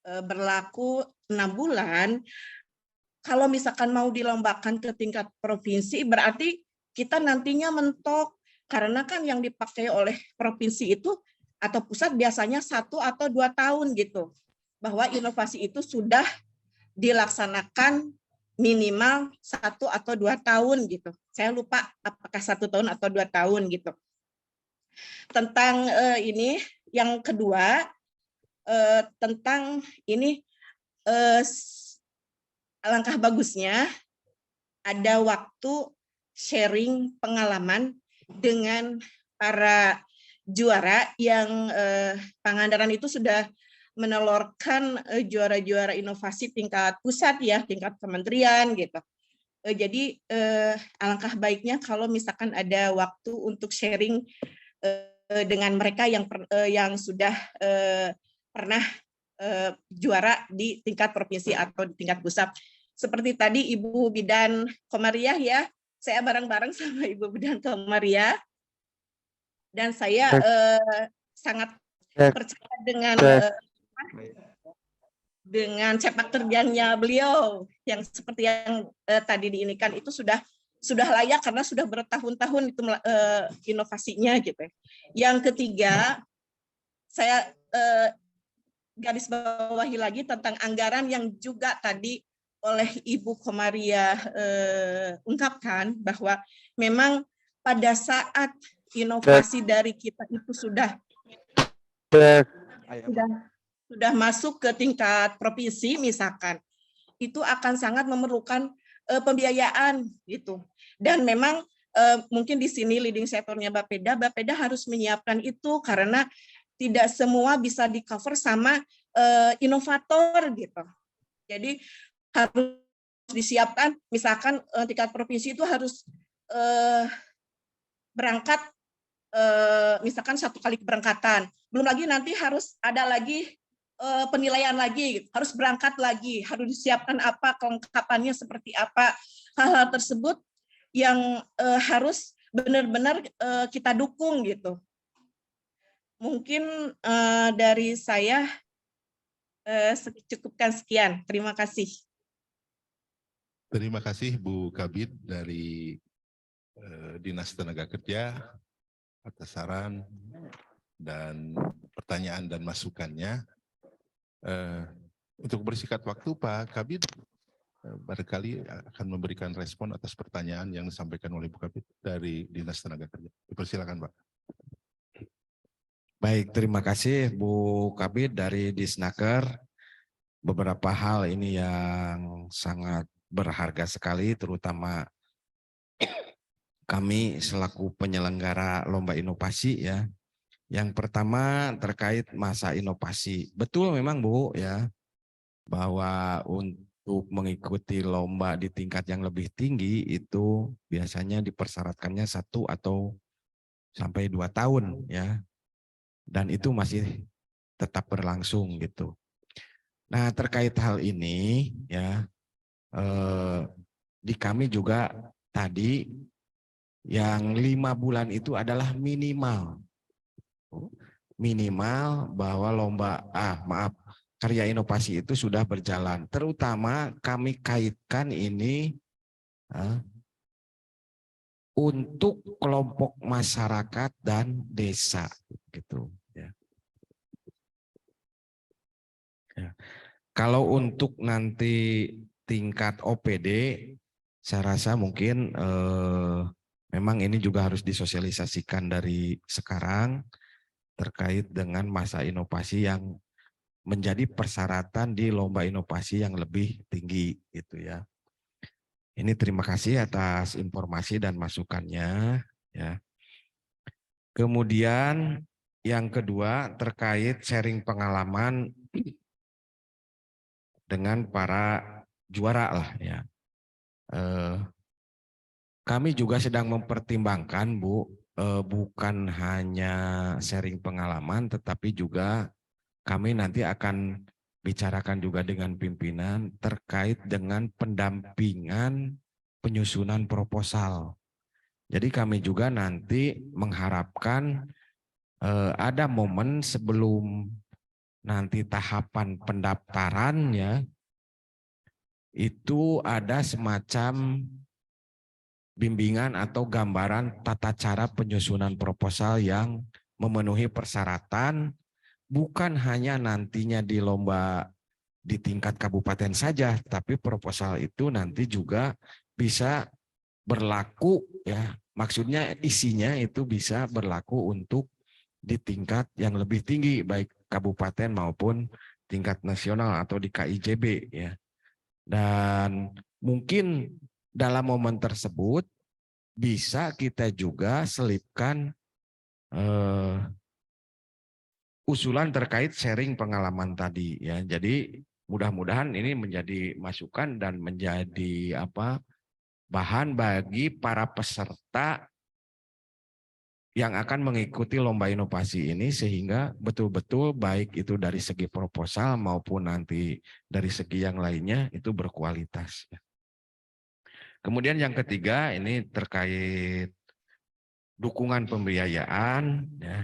berlaku 6 bulan, kalau misalkan mau dilombakan ke tingkat provinsi berarti kita nantinya mentok, karena kan yang dipakai oleh provinsi itu atau pusat biasanya 1 atau 2 tahun gitu, bahwa inovasi itu sudah dilaksanakan minimal 1 atau 2 tahun gitu. Saya lupa apakah 1 tahun atau 2 tahun gitu. Tentang ini yang kedua tentang ini alangkah bagusnya ada waktu sharing pengalaman dengan para juara yang Pangandaran itu sudah menelurkan juara-juara inovasi tingkat pusat ya, tingkat kementerian gitu. Jadi alangkah baiknya kalau misalkan ada waktu untuk sharing dengan mereka yang sudah pernah juara di tingkat provinsi atau di tingkat pusat. Seperti tadi Ibu Bidan Komariah ya, saya bareng-bareng sama Ibu Bidan Komariah dan saya sangat percaya dengan sepak terjangnya beliau yang seperti yang tadi diinikan itu sudah layak karena sudah bertahun-tahun itu inovasinya gitu. Yang ketiga, saya garis bawahi lagi tentang anggaran yang juga tadi oleh Ibu Komariah ungkapkan bahwa memang pada saat inovasi dari kita itu sudah masuk ke tingkat provinsi misalkan, itu akan sangat memerlukan pembiayaan gitu. Dan memang mungkin di sini leading sektornya Bapeda harus menyiapkan itu karena tidak semua bisa di cover sama inovator gitu. Jadi harus disiapkan, misalkan tingkat provinsi itu harus berangkat misalkan 1 kali keberangkatan, belum lagi nanti harus ada lagi penilaian lagi, harus berangkat lagi, harus disiapkan apa, kelengkapannya seperti apa, hal-hal tersebut yang harus benar-benar kita dukung gitu. Mungkin dari saya cukupkan sekian. Terima kasih. Terima kasih Bu Kabid dari Dinas Tenaga Kerja atas saran dan pertanyaan dan masukannya. Untuk bersingkat waktu, Pak Kabid barangkali akan memberikan respon atas pertanyaan yang disampaikan oleh Bu Kabid dari Dinas Tenaga Kerja. Dipersilakan, Pak. Baik, terima kasih Bu Kabid dari Disnaker. Beberapa hal ini yang sangat berharga sekali, terutama kami selaku penyelenggara lomba inovasi ya. Yang pertama terkait masa inovasi. Betul memang Bu ya, bahwa untuk mengikuti lomba di tingkat yang lebih tinggi itu biasanya dipersyaratkannya 1 atau sampai 2 tahun ya. Dan itu masih tetap berlangsung gitu. Nah terkait hal ini ya, di kami juga tadi yang 5 bulan itu adalah minimal bahwa lomba karya inovasi itu sudah berjalan. Terutama kami kaitkan ini untuk kelompok masyarakat dan desa gitu ya. Kalau untuk nanti tingkat OPD, saya rasa mungkin memang ini juga harus disosialisasikan dari sekarang terkait dengan masa inovasi yang menjadi persyaratan di lomba inovasi yang lebih tinggi gitu ya. Ini terima kasih atas informasi dan masukannya ya. Kemudian yang kedua terkait sharing pengalaman dengan para juara lah ya. Kami juga sedang mempertimbangkan Bu, bukan hanya sharing pengalaman tetapi juga kami nanti akan bicarakan juga dengan pimpinan terkait dengan pendampingan penyusunan proposal. Jadi kami juga nanti mengharapkan ada momen sebelum nanti tahapan pendaftaran ya, itu ada semacam bimbingan atau gambaran tata cara penyusunan proposal yang memenuhi persyaratan, bukan hanya nantinya di lomba di tingkat kabupaten saja, tapi proposal itu nanti juga bisa berlaku ya, maksudnya isinya itu bisa berlaku untuk di tingkat yang lebih tinggi, baik kabupaten maupun tingkat nasional atau di KIJB ya. Dan mungkin dalam momen tersebut bisa kita juga selipkan usulan terkait sharing pengalaman tadi ya. Jadi mudah-mudahan ini menjadi masukan dan menjadi bahan bagi para peserta yang akan mengikuti lomba inovasi ini, sehingga betul-betul baik itu dari segi proposal maupun nanti dari segi yang lainnya itu berkualitas. Kemudian yang ketiga ini terkait dukungan pembiayaan, ya.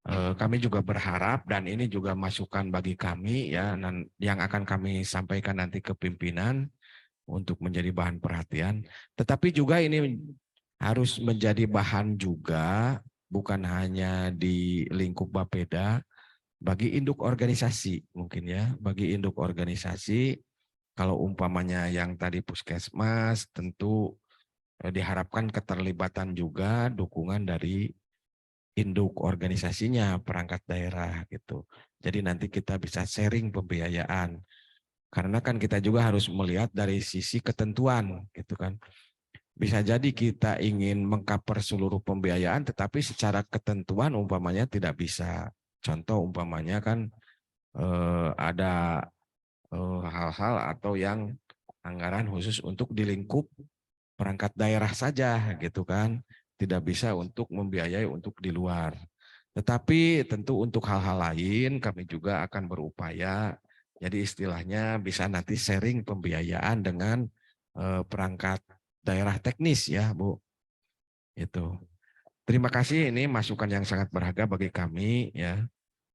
Kami juga berharap, dan ini juga masukan bagi kami ya, yang akan kami sampaikan nanti ke pimpinan untuk menjadi bahan perhatian. Tetapi juga ini harus menjadi bahan juga, bukan hanya di lingkup Bapeda, bagi induk organisasi mungkin ya, bagi induk organisasi. Kalau umpamanya yang tadi puskesmas, tentu diharapkan keterlibatan juga dukungan dari induk organisasinya, perangkat daerah gitu. Jadi nanti kita bisa sharing pembiayaan. Karena kan kita juga harus melihat dari sisi ketentuan gitu kan. Bisa jadi kita ingin mengcover seluruh pembiayaan, tetapi secara ketentuan umpamanya tidak bisa. Contoh umpamanya kan ada hal-hal atau yang anggaran khusus untuk di lingkup perangkat daerah saja gitu kan, tidak bisa untuk membiayai untuk di luar. Tetapi tentu untuk hal-hal lain kami juga akan berupaya, jadi istilahnya bisa nanti sharing pembiayaan dengan perangkat daerah teknis ya Bu. Itu. Terima kasih, ini masukan yang sangat berharga bagi kami ya.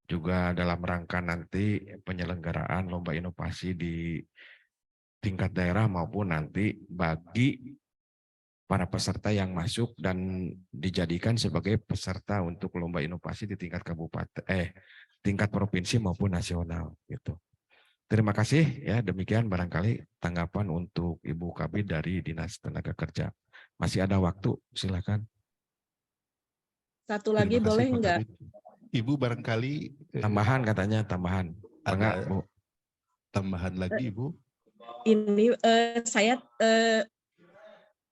Juga dalam rangka nanti penyelenggaraan lomba inovasi di tingkat daerah maupun nanti bagi para peserta yang masuk dan dijadikan sebagai peserta untuk lomba inovasi di tingkat kabupaten, tingkat provinsi maupun nasional gitu. Terima kasih ya, demikian barangkali tanggapan untuk Ibu Kabid dari Dinas Tenaga Kerja. Masih ada waktu, silakan. Satu lagi Terima kasih, boleh Pak enggak? Kabid. Ibu barangkali Tambahan katanya, tambahan. Enggak, ada Bu. tambahan lagi Ibu? Ini saya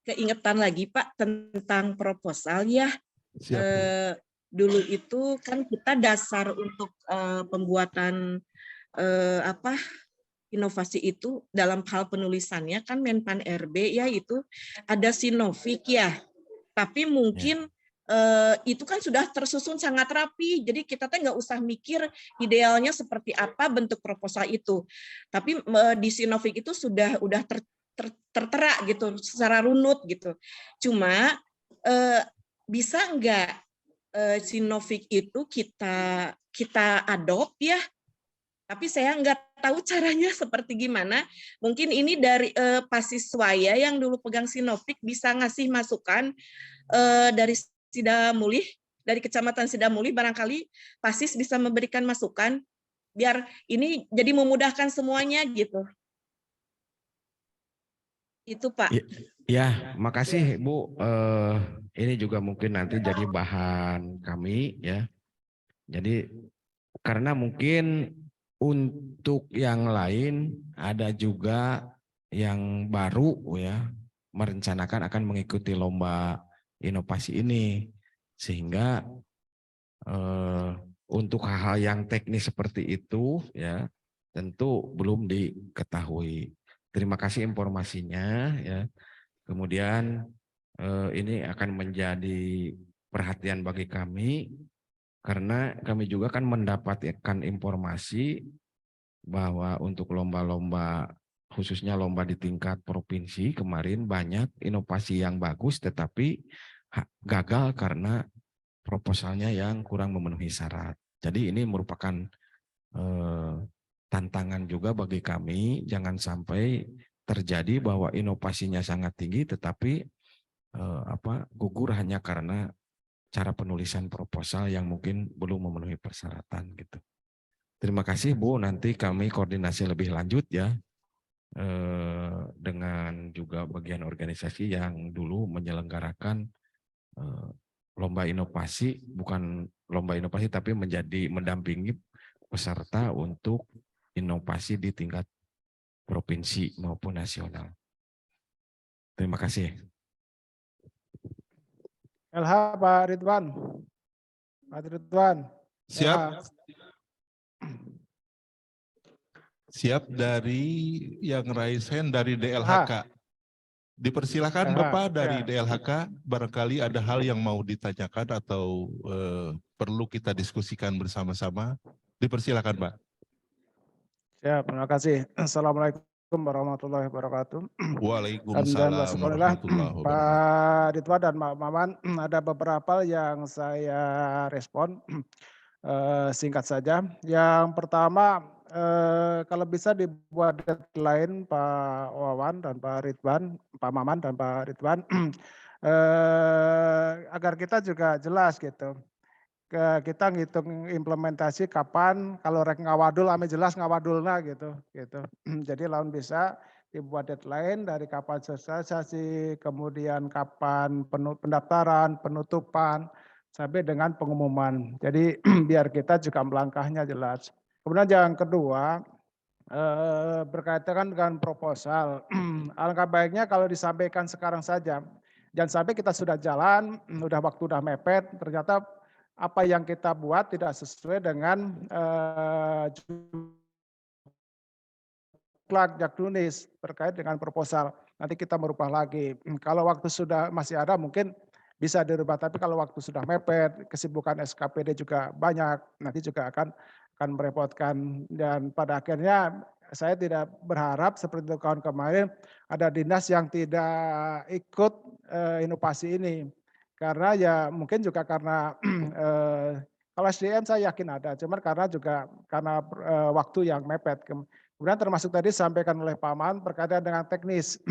keingetan lagi Pak tentang proposal ya. Siap, Bu. Dulu itu kan kita dasar untuk pembuatan inovasi itu dalam hal penulisannya kan Menpan RB ya, itu ada Sinovik ya. Tapi mungkin itu kan sudah tersusun sangat rapi, jadi kita tuh nggak usah mikir idealnya seperti apa bentuk proposal itu. Tapi di Sinovik itu udah tertera gitu secara runut gitu. Cuma bisa nggak Sinovik itu kita adopt ya? Tapi saya nggak tahu caranya seperti gimana. Mungkin ini dari Pasiswa ya yang dulu pegang Sinovik bisa ngasih masukan dari Sidamulih, dari Kecamatan Sidamulih, barangkali Pasis bisa memberikan masukan biar ini jadi memudahkan semuanya gitu. Itu Pak. Ya, makasih Bu. Ini juga mungkin nanti jadi bahan kami ya. Jadi karena mungkin untuk yang lain ada juga yang baru ya, merencanakan akan mengikuti lomba inovasi ini, sehingga untuk hal-hal yang teknis seperti itu ya tentu belum diketahui. Terima kasih informasinya ya. Kemudian ini akan menjadi perhatian bagi kami, karena kami juga kan mendapatkan informasi bahwa untuk lomba-lomba, khususnya lomba di tingkat provinsi kemarin banyak inovasi yang bagus tetapi gagal karena proposalnya yang kurang memenuhi syarat. Jadi ini merupakan tantangan juga bagi kami, jangan sampai terjadi bahwa inovasinya sangat tinggi tetapi gugur hanya karena cara penulisan proposal yang mungkin belum memenuhi persyaratan gitu. Terima kasih Bu, nanti kami koordinasi lebih lanjut ya dengan juga bagian organisasi yang dulu menyelenggarakan lomba inovasi, bukan lomba inovasi tapi menjadi mendampingi peserta untuk inovasi di tingkat provinsi maupun nasional. Terima kasih. LH Pak Ridwan. Pak Ridwan. Siap. LH. Siap dari yang raise hand dari DLHK. Dipersilakan LH, Bapak dari ya. DLHK, barangkali ada hal yang mau ditanyakan atau perlu kita diskusikan bersama-sama. Dipersilakan Pak. Ya, terima kasih. Assalamualaikum warahmatullahi wabarakatuh. Dan Waalaikumsalam wassalamualaikum warahmatullahi wabarakatuh. Pak Ridwan dan Pak Maman, ada beberapa yang saya respon. Singkat saja. Yang pertama, kalau bisa dibuat deadline Pak Wawan dan Pak Ridwan, Pak Maman dan Pak Ridwan, agar kita juga jelas gitu. Kita ngitung implementasi kapan, kalau rek ngawadul ame jelas ngawadulna gitu. Jadi lawan bisa dibuat deadline dari kapan sosialisasi, kemudian kapan pendaftaran, penutupan, sampai dengan pengumuman. Jadi biar kita juga melangkahnya jelas. Kemudian yang kedua, berkaitan dengan proposal. Alangkah baiknya kalau disampaikan sekarang saja. Jangan sampai kita sudah jalan, waktu udah mepet, ternyata apa yang kita buat tidak sesuai dengan jakdunis terkait dengan proposal. Nanti kita merubah lagi. Kalau waktu sudah masih ada mungkin bisa dirubah, tapi kalau waktu sudah mepet, kesibukan SKPD juga banyak, nanti juga akan merepotkan. Dan pada akhirnya saya tidak berharap seperti tahun kemarin ada dinas yang tidak ikut inovasi ini. Karena ya mungkin juga karena kalau SDM saya yakin ada, cuman karena waktu yang mepet. Kemudian termasuk tadi sampaikan oleh Pak Man berkaitan dengan teknis.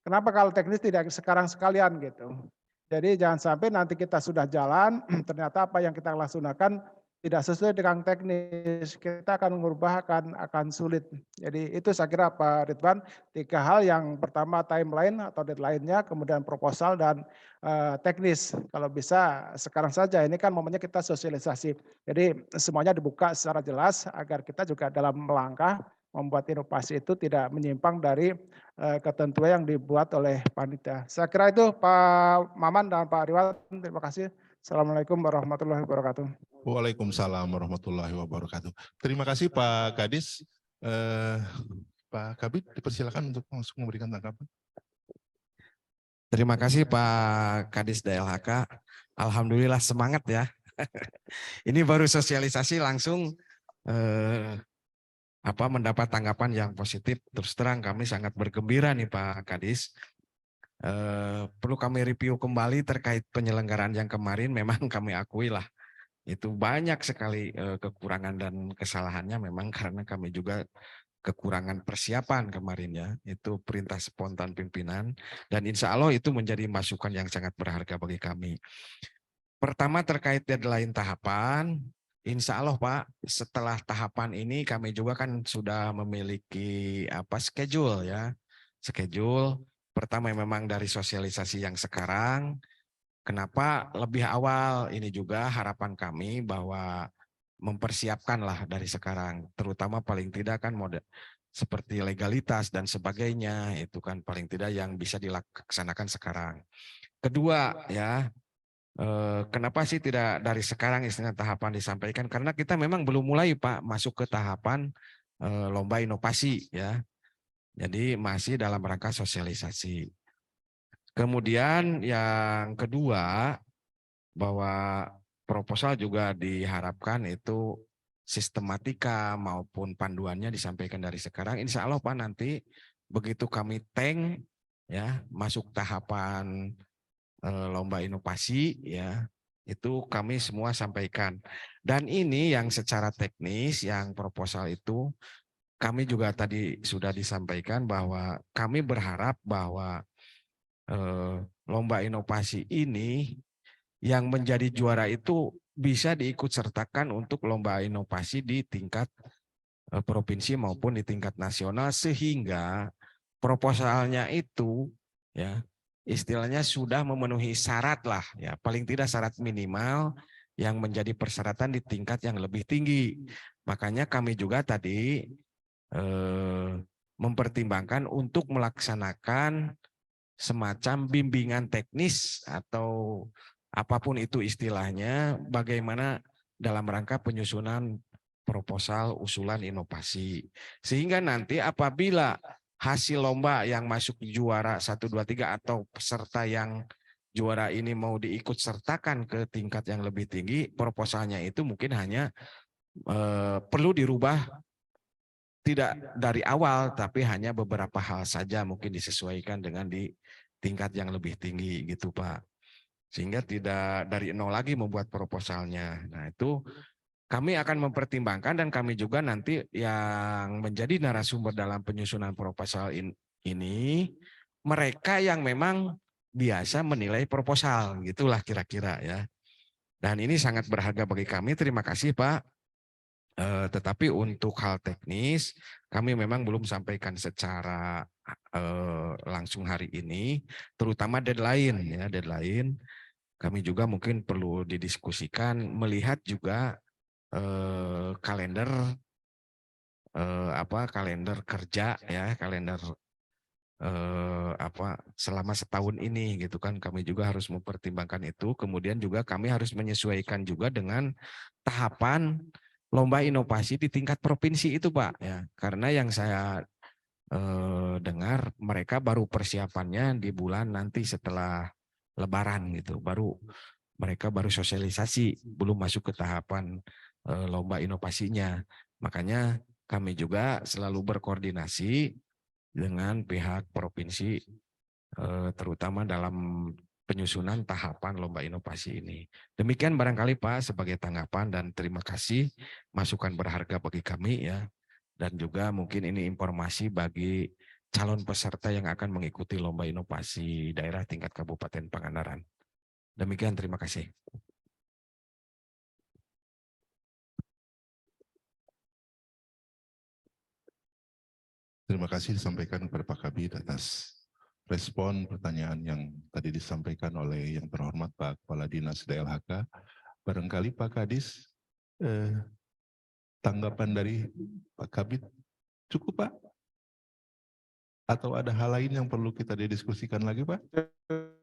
Kenapa kalau teknis tidak sekarang sekalian gitu? Jadi jangan sampai nanti kita sudah jalan, ternyata apa yang kita laksanakan tidak sesuai dengan teknis, kita akan mengubah akan sulit. Jadi itu saya kira Pak Ridwan, 3 hal. Yang pertama timeline atau deadline-nya, kemudian proposal dan teknis. Kalau bisa sekarang saja, ini kan momennya kita sosialisasi. Jadi semuanya dibuka secara jelas agar kita juga dalam melangkah membuat inovasi itu tidak menyimpang dari ketentuan yang dibuat oleh panitia. Saya kira itu Pak Maman dan Pak Ridwan. Terima kasih. Assalamualaikum warahmatullahi wabarakatuh. Waalaikumsalam warahmatullahi wabarakatuh. Terima kasih Pak Kadis. Pak Kabid dipersilakan untuk langsung memberikan tanggapan. Terima kasih Pak Kadis DLHK. Alhamdulillah semangat ya. Ini baru sosialisasi langsung mendapat tanggapan yang positif. Terus terang kami sangat bergembira nih Pak Kadis. Perlu kami review kembali terkait penyelenggaraan yang kemarin. Memang kami akui lah itu banyak sekali kekurangan dan kesalahannya, memang karena kami juga kekurangan persiapan kemarin ya. Itu perintah spontan pimpinan dan insya Allah itu menjadi masukan yang sangat berharga bagi kami. Pertama terkait deadline tahapan, insya Allah Pak, setelah tahapan ini kami juga kan sudah memiliki schedule ya. Schedule pertama memang dari sosialisasi yang sekarang. Kenapa lebih awal? Ini juga harapan kami bahwa mempersiapkanlah dari sekarang, terutama paling tidak kan model seperti legalitas dan sebagainya, itu kan paling tidak yang bisa dilaksanakan sekarang. Kedua ya, kenapa sih tidak dari sekarang istilah tahapan disampaikan? Karena kita memang belum mulai Pak masuk ke tahapan lomba inovasi ya. Jadi masih dalam rangka sosialisasi. Kemudian yang kedua, bahwa proposal juga diharapkan itu sistematika maupun panduannya disampaikan dari sekarang. Insya Allah Pak, nanti begitu kami ya masuk tahapan lomba inovasi ya, itu kami semua sampaikan. Dan ini yang secara teknis, yang proposal itu kami juga tadi sudah disampaikan bahwa kami berharap bahwa lomba inovasi ini yang menjadi juara itu bisa diikut sertakan untuk lomba inovasi di tingkat provinsi maupun di tingkat nasional, sehingga proposalnya itu ya istilahnya sudah memenuhi syarat lah ya, paling tidak syarat minimal yang menjadi persyaratan di tingkat yang lebih tinggi. Makanya kami juga tadi mempertimbangkan untuk melaksanakan semacam bimbingan teknis atau apapun itu istilahnya, bagaimana dalam rangka penyusunan proposal usulan inovasi. Sehingga nanti apabila hasil lomba yang masuk juara 1, 2, 3 atau peserta yang juara ini mau diikut sertakan ke tingkat yang lebih tinggi, proposalnya itu mungkin hanya perlu dirubah tidak dari awal, tapi hanya beberapa hal saja mungkin disesuaikan dengan di tingkat yang lebih tinggi gitu Pak. Sehingga tidak dari nol lagi membuat proposalnya. Nah itu kami akan mempertimbangkan dan kami juga nanti yang menjadi narasumber dalam penyusunan proposal ini, mereka yang memang biasa menilai proposal, gitulah kira-kira ya. Dan ini sangat berharga bagi kami, terima kasih Pak. Tetapi untuk hal teknis, kami memang belum sampaikan secara langsung hari ini, terutama deadline ya, deadline. Kami juga mungkin perlu didiskusikan, melihat juga kalender kalender kerja ya, kalender selama setahun ini gitu kan, kami juga harus mempertimbangkan itu. Kemudian juga kami harus menyesuaikan juga dengan tahapan lomba inovasi di tingkat provinsi itu Pak ya, karena yang saya dengar mereka baru persiapannya di bulan nanti setelah Lebaran gitu, mereka baru sosialisasi, belum masuk ke tahapan lomba inovasinya. Makanya kami juga selalu berkoordinasi dengan pihak provinsi, terutama dalam penyusunan tahapan lomba inovasi ini. Demikian barangkali Pak sebagai tanggapan, dan terima kasih masukan berharga bagi kami ya. Dan juga mungkin ini informasi bagi calon peserta yang akan mengikuti lomba inovasi daerah tingkat Kabupaten Pangandaran. Demikian, terima kasih. Terima kasih disampaikan kepada Pak Kabid atas respon pertanyaan yang tadi disampaikan oleh yang terhormat Pak Kepala Dinas DLHK. Barangkali Pak Kadis, tanggapan dari Pak Kabid cukup Pak? Atau ada hal lain yang perlu kita didiskusikan lagi Pak?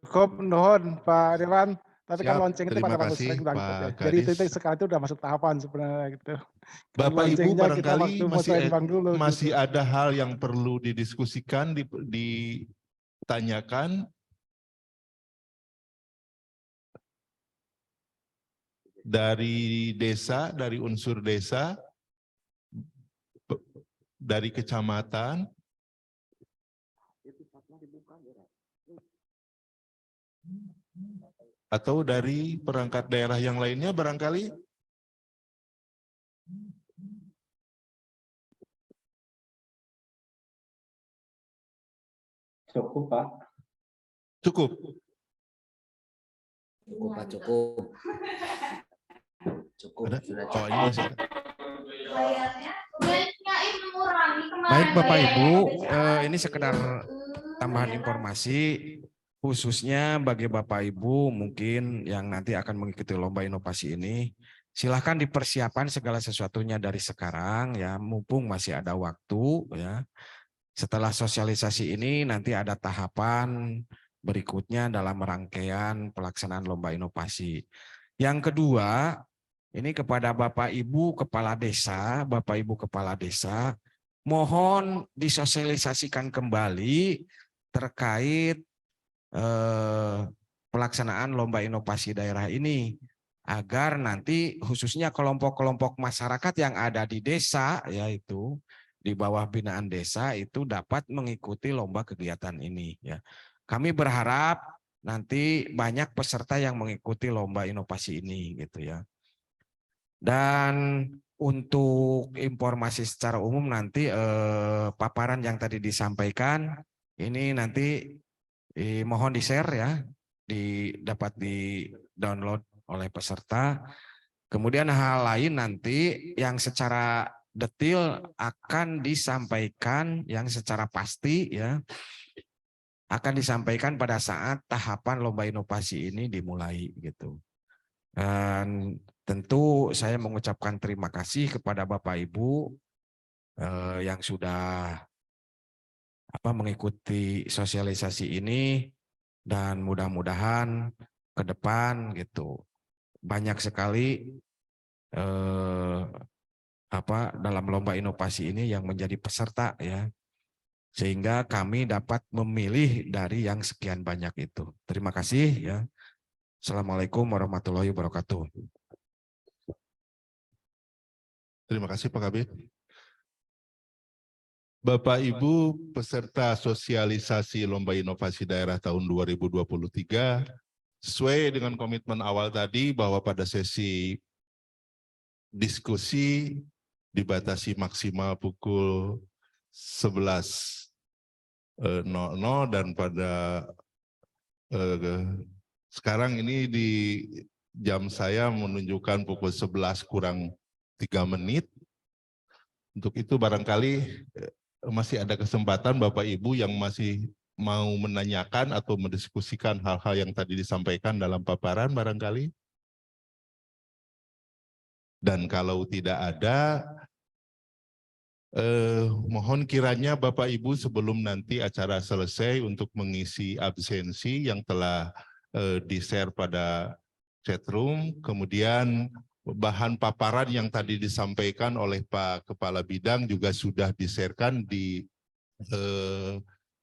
Cukup, nuhun Pak Dewan. Tapi kan Siap, lonceng itu terima pada kasih, sering bangkrut Pak ya. Jadi itu Kadis. sekarang itu udah masuk tahapan sebenarnya gitu. Bapak Ibu Loncengnya kita barangkali waktu musrembang dulu, masih gitu. ada hal yang perlu didiskusikan, ditanyakan. Dari desa, dari unsur desa, dari kecamatan, atau dari perangkat daerah yang lainnya barangkali? Cukup Pak. Cukup. Cukup Pak, cukup. Cukup. Ada? Sudah Oh, ini masih ada. Baik Bapak Ibu, ini sekedar tambahan informasi khususnya bagi Bapak Ibu mungkin yang nanti akan mengikuti lomba inovasi ini. Silahkan dipersiapkan segala sesuatunya dari sekarang ya, mumpung masih ada waktu ya. Setelah sosialisasi ini nanti ada tahapan berikutnya dalam rangkaian pelaksanaan lomba inovasi. Yang kedua, ini kepada Bapak Ibu Kepala Desa, Bapak Ibu Kepala Desa, mohon disosialisasikan kembali terkait pelaksanaan lomba inovasi daerah ini, agar nanti khususnya kelompok-kelompok masyarakat yang ada di desa, yaitu di bawah binaan desa, itu dapat mengikuti lomba kegiatan ini ya. Kami berharap nanti banyak peserta yang mengikuti lomba inovasi ini gitu ya. Dan untuk informasi secara umum nanti paparan yang tadi disampaikan ini nanti mohon di-share ya, dapat di-download oleh peserta. Kemudian hal lain nanti yang secara detail akan disampaikan, yang secara pasti ya, akan disampaikan pada saat tahapan lomba inovasi ini dimulai gitu. Dan tentu saya mengucapkan terima kasih kepada Bapak Ibu yang sudah mengikuti sosialisasi ini, dan mudah-mudahan ke depan gitu banyak sekali dalam lomba inovasi ini yang menjadi peserta ya. sehingga kami dapat memilih dari yang sekian banyak itu. Terima kasih ya. Assalamualaikum warahmatullahi wabarakatuh. Terima kasih Pak Kabid. Bapak Ibu peserta sosialisasi Lomba Inovasi Daerah tahun 2023, sesuai dengan komitmen awal tadi bahwa pada sesi diskusi dibatasi maksimal pukul 11.00 dan pada sekarang ini di jam saya menunjukkan pukul 11 kurang 3 menit. Untuk itu barangkali masih ada kesempatan Bapak Ibu yang masih mau menanyakan atau mendiskusikan hal-hal yang tadi disampaikan dalam paparan barangkali. Dan kalau tidak ada, mohon kiranya Bapak Ibu sebelum nanti acara selesai untuk mengisi absensi yang telah di-share pada chatroom, kemudian bahan paparan yang tadi disampaikan oleh Pak Kepala Bidang juga sudah di-sharekan di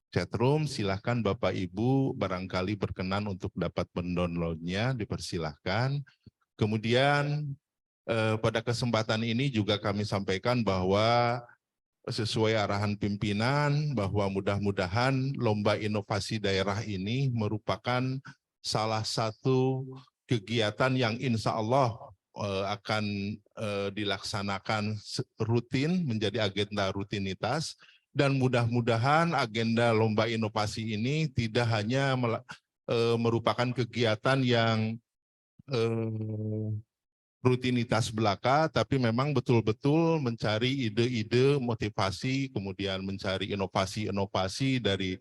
chatroom. Silahkan Bapak Ibu barangkali berkenan untuk dapat mendownloadnya, dipersilahkan. Kemudian pada kesempatan ini juga kami sampaikan bahwa sesuai arahan pimpinan bahwa mudah-mudahan Lomba Inovasi Daerah ini merupakan salah satu kegiatan yang insya Allah akan dilaksanakan rutin, menjadi agenda rutinitas, dan mudah-mudahan agenda Lomba Inovasi ini tidak hanya merupakan kegiatan yang rutinitas belaka, tapi memang betul-betul mencari ide-ide, motivasi, kemudian mencari inovasi-inovasi dari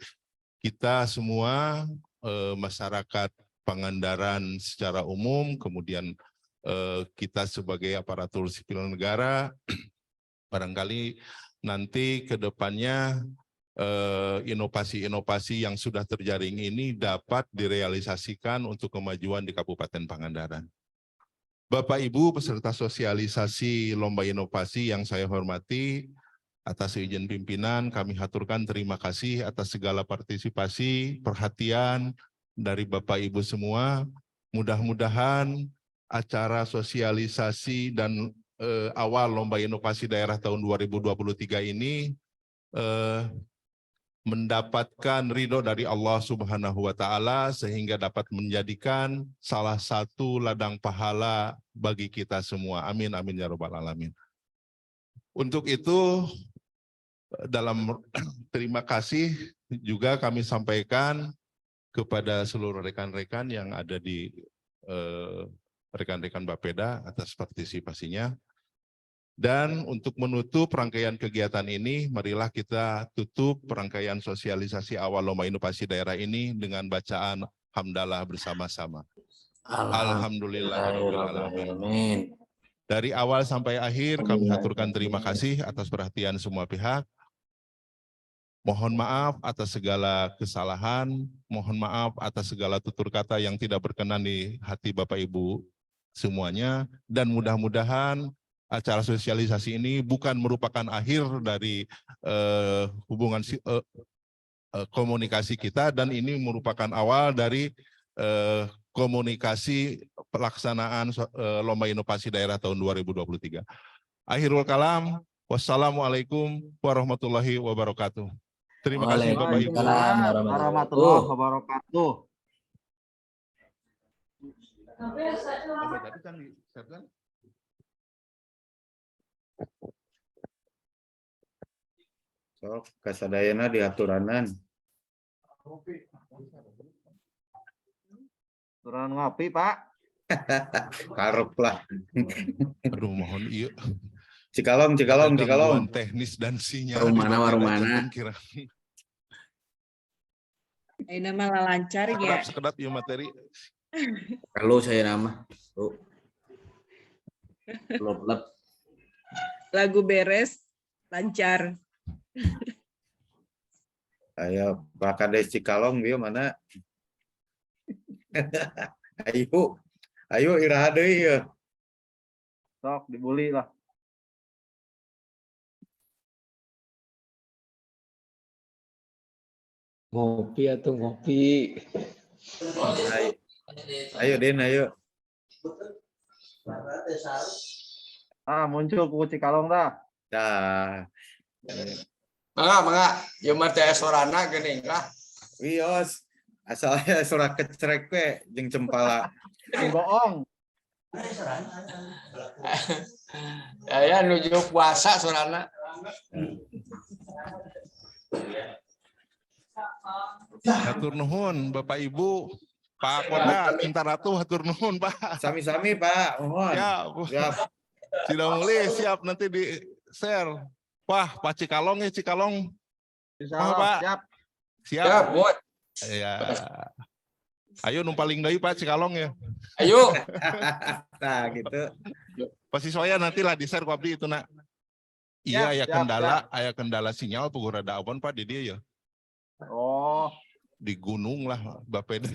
kita semua, masyarakat Pangandaran secara umum, kemudian kita sebagai aparatur sipil negara, barangkali nanti ke depannya inovasi-inovasi yang sudah terjaring ini dapat direalisasikan untuk kemajuan di Kabupaten Pangandaran. Bapak Ibu peserta sosialisasi Lomba Inovasi yang saya hormati, atas izin pimpinan kami haturkan terima kasih atas segala partisipasi, perhatian dari Bapak Ibu semua. Mudah-mudahan acara sosialisasi dan awal Lomba Inovasi Daerah tahun 2023 ini mendapatkan ridho dari Allah Subhanahu wa Ta'ala sehingga dapat menjadikan salah satu ladang pahala bagi kita semua. Amin, amin ya rabbal alamin. Untuk itu, dalam terima kasih juga kami sampaikan kepada seluruh rekan-rekan yang ada di rekan-rekan Bapeda atas partisipasinya. Dan untuk menutup rangkaian kegiatan ini, marilah kita tutup rangkaian sosialisasi awal Lomba Inovasi Daerah ini dengan bacaan hamdalah bersama-sama. Alhamdulillahirrahmanirrahim. Dari awal sampai akhir kami haturkan terima kasih atas perhatian semua pihak. Mohon maaf atas segala kesalahan, mohon maaf atas segala tutur kata yang tidak berkenan di hati Bapak Ibu semuanya, dan mudah-mudahan acara sosialisasi ini bukan merupakan akhir dari hubungan komunikasi kita, dan ini merupakan awal dari komunikasi pelaksanaan Lomba Inovasi Daerah tahun 2023. Akhirul kalam, wassalamualaikum warahmatullahi wabarakatuh. Terima kasih Bapak Ibu. Waalaikumsalam warahmatullahi wabarakatuh. Tadi kan di-share. Sok kasadayana diaturanan. Aturan ngopi, Pak. Karep lah. Aduh, mohon iya. Cikalong. Gangguan teknis dan sinyal. Warung mana. Ini malah lancar ya. Sekedap ya materi. Perlu saya nama. Lep. Lagu beres, lancar. Ayo Pak Kades Cikalong dia mana? Ayo iraha deui ya. Sok dibuli lah. Ngopi atau ngopi. Ayo Den, ayo. Muncul ku Cikalong dah. Dah. Mangga, ya mah teh sorana geuning lah. Wios. Asalnya surat kecerek we jeung cempala. Bohong. Ya nuju puasa sorana. Hatur nuhun Bapak Ibu, Pak Koda, Cinta Ratu, hatur nuhun Pak. Sami-sami Pak, mohon. Siap. Tidak boleh, siap nanti di share. Wah, Pak Cikalong ya Cikalong. Insyaallah, Pak. siap. Siap. Buat. Ya. Ayo numpaling deui Pak Cikalong ya. Ayo. Nah, gitu. Pasti soalnya nanti lah di share ku abdi itu nak. Iya, aya kendala, aya kendala sinyal puguh rada awan Pak di dia ya. Oh, Di gunung lah Bapeda.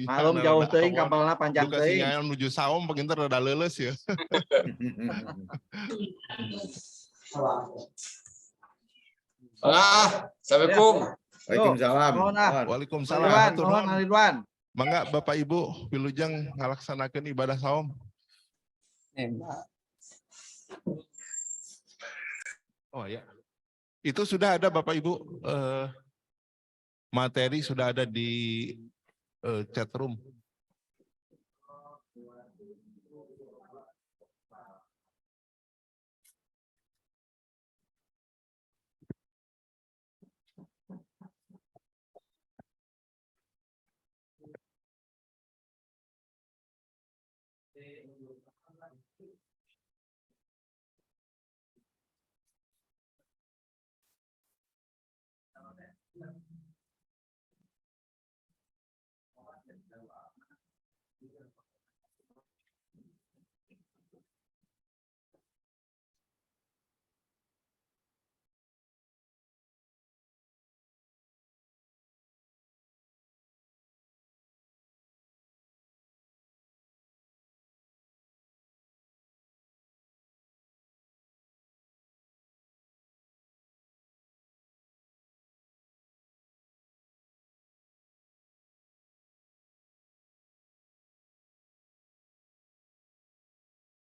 malum jauh teuing kapalna panjang Duka teuing. sinyal menuju saom penginter rada leuleus ya. Assalamualaikum. Waalaikumsalam. Mohon Waalaikumsalam. Ridwan, Hatur mohon nuhun. Ridwan. Mangga Bapak Ibu wilujeng ngalaksanakeun ibadah saum. Oh ya. Itu sudah ada Bapak Ibu materi sudah ada di chat room.